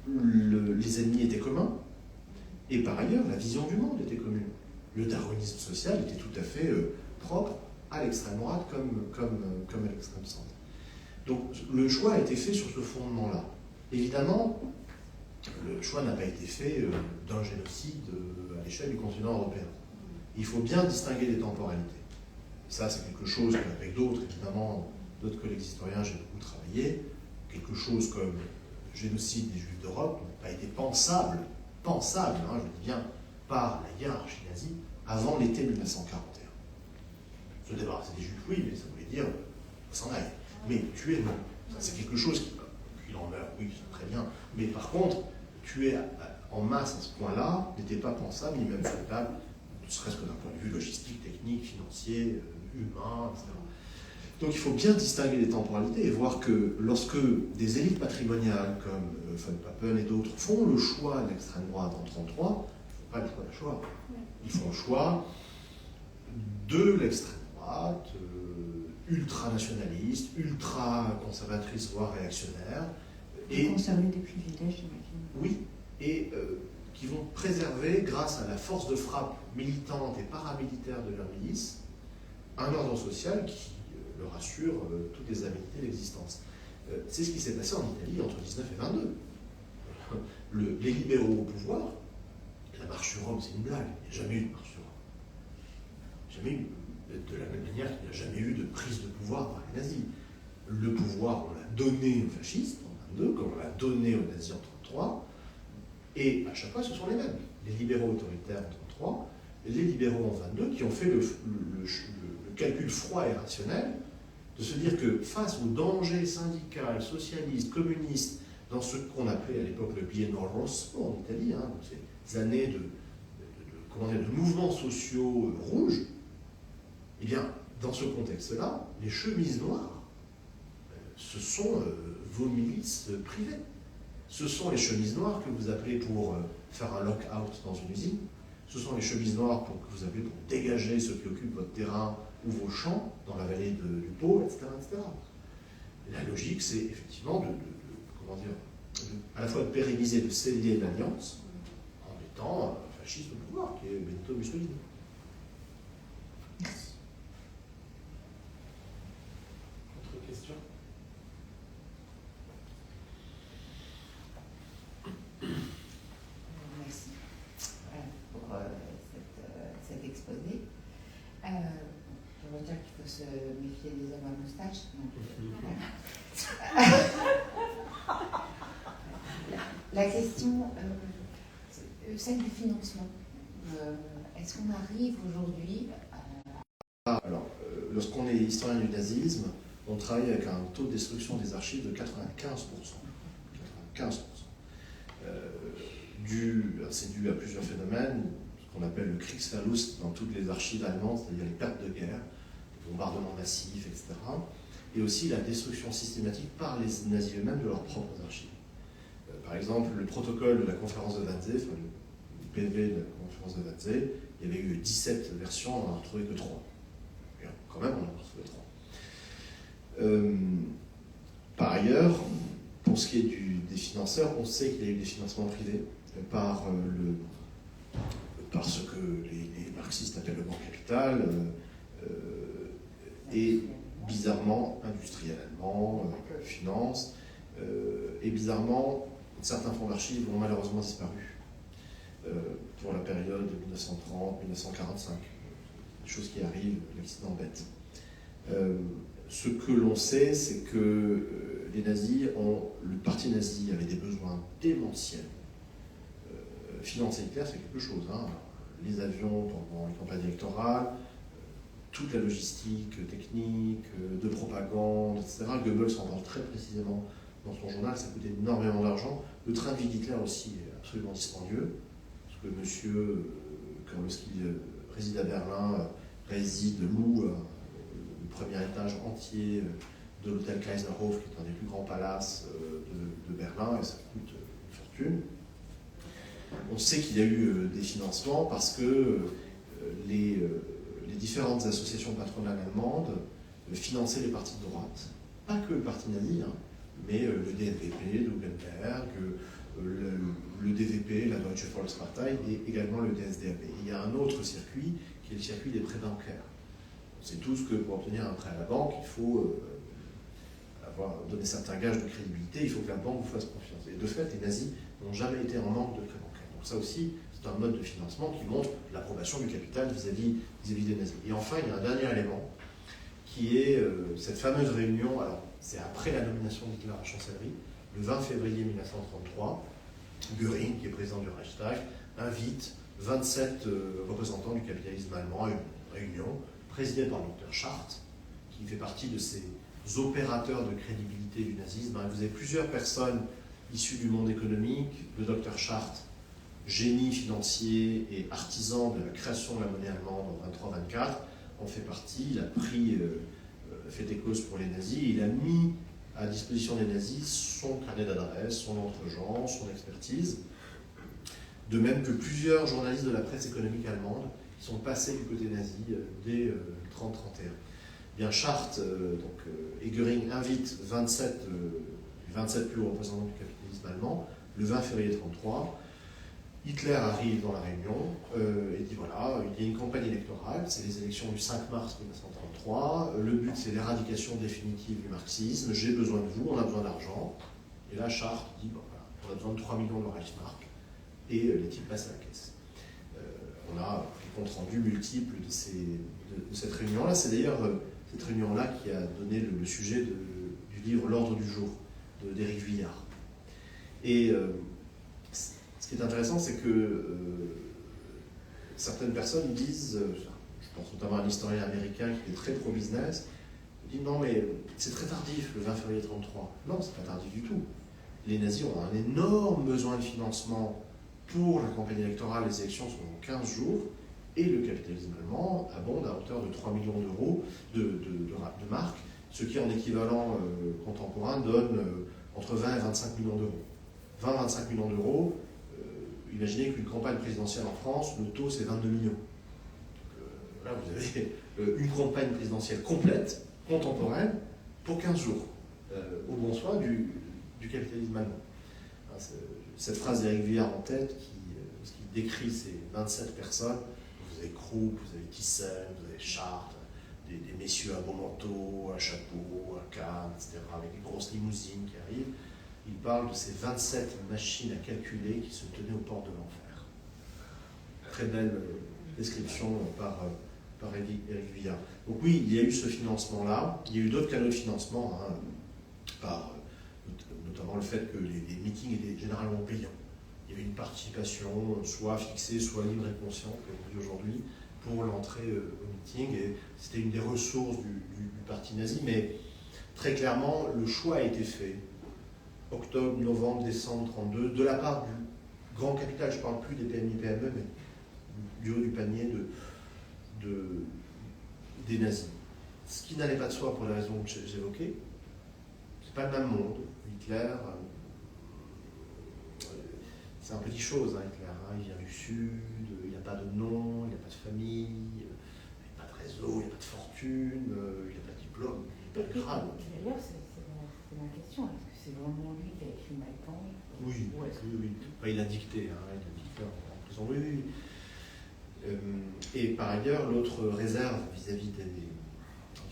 les ennemis étaient communs et par ailleurs, la vision du monde était commune. Le darwinisme social était tout à fait propre à l'extrême droite comme à l'extrême centre. Donc le choix a été fait sur ce fondement-là. Évidemment, le choix n'a pas été fait d'un génocide à l'échelle du continent européen. Il faut bien distinguer les temporalités. Ça, c'est quelque chose qu'avec d'autres, évidemment, d'autres collègues historiens, j'ai beaucoup travaillé. Quelque chose comme le génocide des Juifs d'Europe n'a pas été pensable, je dis bien, par la hiérarchie nazie avant l'été 1941. Se débarrasser des Juifs, oui, mais ça voulait dire s'en aille. Mais tuer, non. Ça, c'est quelque chose qu'il en meurt, oui, c'est très bien. Mais par contre, tuer en masse à ce point-là n'était pas pensable, ni même souhaitable, ne serait-ce que d'un point de vue logistique, technique, financier, humain, etc. Donc il faut bien distinguer les temporalités et voir que lorsque des élites patrimoniales comme von Papen et d'autres font le choix de l'extrême droite en 1933, ils ne font pas le choix d'un choix. Ils font le choix de l'extrême droite, ultra-nationaliste, ultra-conservatrice, voire réactionnaire. Et conserver des privilèges, j'imagine. Oui, et qui vont préserver, grâce à la force de frappe militante et paramilitaire de leur milice, un ordre social qui leur assure toutes les habilités d'existence. C'est ce qui s'est passé en Italie entre 19 et 22. Les libéraux au pouvoir, la marche sur Rome Rome, c'est une blague. Il n'y a jamais eu de marche sur Rome. Jamais eu, de la même manière qu'il n'y a jamais eu de prise de pouvoir par les nazis. Le pouvoir, on l'a donné aux fascistes en 1922, comme on l'a donné aux nazis en 1933, et à chaque fois, ce sont les mêmes. Les libéraux autoritaires en 1933, les libéraux en 1922, qui ont fait le calcul froid et rationnel de se dire que face au danger syndical, socialiste, communiste, dans ce qu'on appelait à l'époque le biennio rosso en Italie, hein, ces années de mouvements sociaux rouges, eh bien, dans ce contexte-là, les chemises noires, ce sont vos milices privées. Ce sont les chemises noires que vous appelez pour faire un lock-out dans une usine. Ce sont les chemises noires que vous appelez pour dégager ceux qui occupent votre terrain ou vos champs dans la vallée du Pô, etc., etc. La logique, c'est effectivement à la fois de pérenniser, de sceller l'alliance en mettant un fasciste au pouvoir, qui est Benito Mussolini. Merci. Autre question? Merci pour cet exposé. Je veux dire qu'il faut se méfier des hommes à moustache. La question, celle du financement. Est-ce qu'on arrive aujourd'hui à... Alors, lorsqu'on est historien du nazisme, on travaille avec un taux de destruction des archives de 95%. 95%. C'est dû à plusieurs phénomènes, ce qu'on appelle le Kriegsverlust dans toutes les archives allemandes, c'est-à-dire les pertes de guerre, les bombardements massifs, etc. Et aussi la destruction systématique par les nazis eux-mêmes de leurs propres archives. Par exemple, le protocole de la conférence de Wannsee, enfin le PV de la conférence de Wannsee, il y avait eu 17 versions, on n'en a retrouvé que 3. Et quand même, on en a retrouvé 3. Par ailleurs, pour ce qui est des financeurs, on sait qu'il y a eu des financements privés par ce que les marxistes appellent le grand capital, et bizarrement industriel allemand, finance, et bizarrement, certains fonds d'archives ont malheureusement disparu pour la période 1930-1945, des choses qui arrivent, l'accident bête. Ce que l'on sait, c'est que les nazis le parti nazi avait des besoins démentiels. Financer Hitler, c'est quelque chose. Hein. Les avions pendant les campagnes électorales, toute la logistique technique, de propagande, etc. Goebbels en parle très précisément dans son journal, ça coûtait énormément d'argent. Le train de vie d'Hitler aussi est absolument dispendieux, parce que monsieur, lorsqu'il réside à Berlin, loue le premier étage entier de l'hôtel Kaiserhof, qui est un des plus grands palaces de Berlin, et ça coûte une fortune. On sait qu'il y a eu des financements parce que les différentes associations patronales allemandes finançaient les partis de droite. Pas que le parti nazi, hein, mais le DNVP, le Lugenberg, le DVP, la Deutsche Volkspartei, et également le DSDAP. Il y a un autre circuit qui est le circuit des prêts bancaires. On sait tous que pour obtenir un prêt à la banque, il faut donner certains gages de crédibilité, il faut que la banque vous fasse confiance. Et de fait, les nazis n'ont jamais été en manque de prêts bancaires. Donc ça aussi, c'est un mode de financement qui montre l'approbation du capital vis-à-vis des nazis. Et enfin, il y a un dernier élément, qui est cette fameuse réunion, alors c'est après la nomination d'Hitler à la chancellerie, le 20 février 1933, Göring, qui est président du Reichstag, invite 27 représentants du capitalisme allemand à une réunion présidée par le docteur Schacht, qui fait partie de ces opérateurs de crédibilité du nazisme. Vous avez plusieurs personnes issues du monde économique, le docteur Schacht, génie financier et artisan de la création de la monnaie allemande en 23-24, en fait partie, il a pris fait des causes pour les nazis, il a mis à disposition des nazis son carnet d'adresse, son entre-gens, son expertise, de même que plusieurs journalistes de la presse économique allemande qui sont passés du côté nazi dès 30-31. Bien Schacht et Göring invitent 27 plus hauts représentants du capitalisme allemand le 20 février 1933. Hitler arrive dans la réunion et dit voilà, il y a une campagne électorale, c'est les élections du 5 mars 1933, le but c'est l'éradication définitive du marxisme, j'ai besoin de vous, on a besoin d'argent. Et là, Schacht dit bon, voilà, on a besoin de 3 millions de Reichsmark, et les types passent à la caisse. a des comptes rendus multiples de cette réunion-là. C'est d'ailleurs cette réunion-là qui a donné le sujet du livre L'ordre du jour d'Éric Vuillard. Et ce qui est intéressant, c'est que certaines personnes disent, je pense notamment à un historien américain qui est très pro-business, il dit non mais c'est très tardif le 20 février 1933. Non, c'est pas tardif du tout. Les nazis ont un énorme besoin de financement pour la campagne électorale, les élections sont dans 15 jours, et le capitalisme allemand abonde à hauteur de 3 millions d'euros de marques, ce qui en équivalent contemporain donne entre 20 et 25 millions d'euros. 20-25 millions d'euros, imaginez qu'une campagne présidentielle en France, le taux c'est 22 millions. Donc, là vous avez une campagne présidentielle complète, contemporaine, pour 15 jours, au bon soin du capitalisme allemand. Cette phrase d'Éric Vuillard en tête qui décrit ces 27 personnes, vous avez Krupp, vous avez Thyssen, vous avez Chartres, des messieurs à beau manteau, à chapeau, à canne, etc., avec des grosses limousines qui arrivent. Il parle de ces 27 machines à calculer qui se tenaient aux portes de l'enfer. Très belle description par Éric Vuillard. Donc oui, il y a eu ce financement-là. Il y a eu d'autres canaux de financement, notamment le fait que les meetings étaient généralement payants. Il y avait une participation soit fixée, soit libre et consciente, comme on dit aujourd'hui, pour l'entrée au meeting. Et c'était une des ressources du parti nazi. Mais très clairement, le choix a été fait octobre, novembre, décembre 1932, de la part du grand capital, je ne parle plus des PMI-PME, mais du haut du panier des nazis. Ce qui n'allait pas de soi pour les raisons que j'évoquais, c'est pas le même monde. Hitler, c'est un petit chose, Hitler, il vient du Sud, il n'y a pas de nom, il n'y a pas de famille, il n'y a pas de réseau, il n'y a pas de fortune, il n'y a pas de diplôme, il n'y a pas de grade. D'ailleurs, c'est ma question, est-ce que c'est vraiment lui qui a écrit Mein Kampf? Oui, oui. Enfin, il a dicté, il a dicté en prison, oui. Et par ailleurs, l'autre réserve vis-à-vis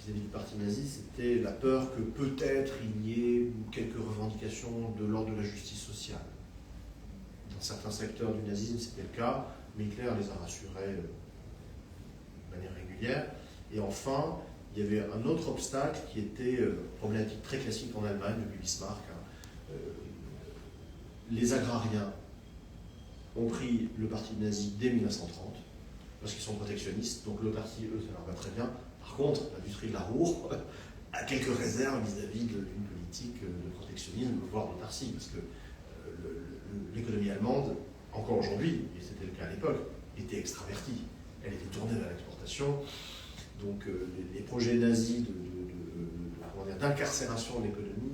du parti nazi, c'était la peur que peut-être il y ait quelques revendications de l'ordre de la justice sociale. Dans certains secteurs du nazisme, c'était le cas, mais Hitler les a rassurés de manière régulière. Et enfin, il y avait un autre obstacle qui était problématique très classique en Allemagne, depuis Bismarck. Les agrariens ont pris le parti nazi dès 1930, parce qu'ils sont protectionnistes, donc le parti, eux, ça leur va très bien. Par contre, l'industrie de la roue a quelques réserves vis-à-vis d'une politique de protectionnisme, voire d'autarcie, parce que l'économie allemande, encore aujourd'hui, et c'était le cas à l'époque, était extravertie. Elle était tournée vers l'exportation. Donc les projets nazis d'incarcération de l'économie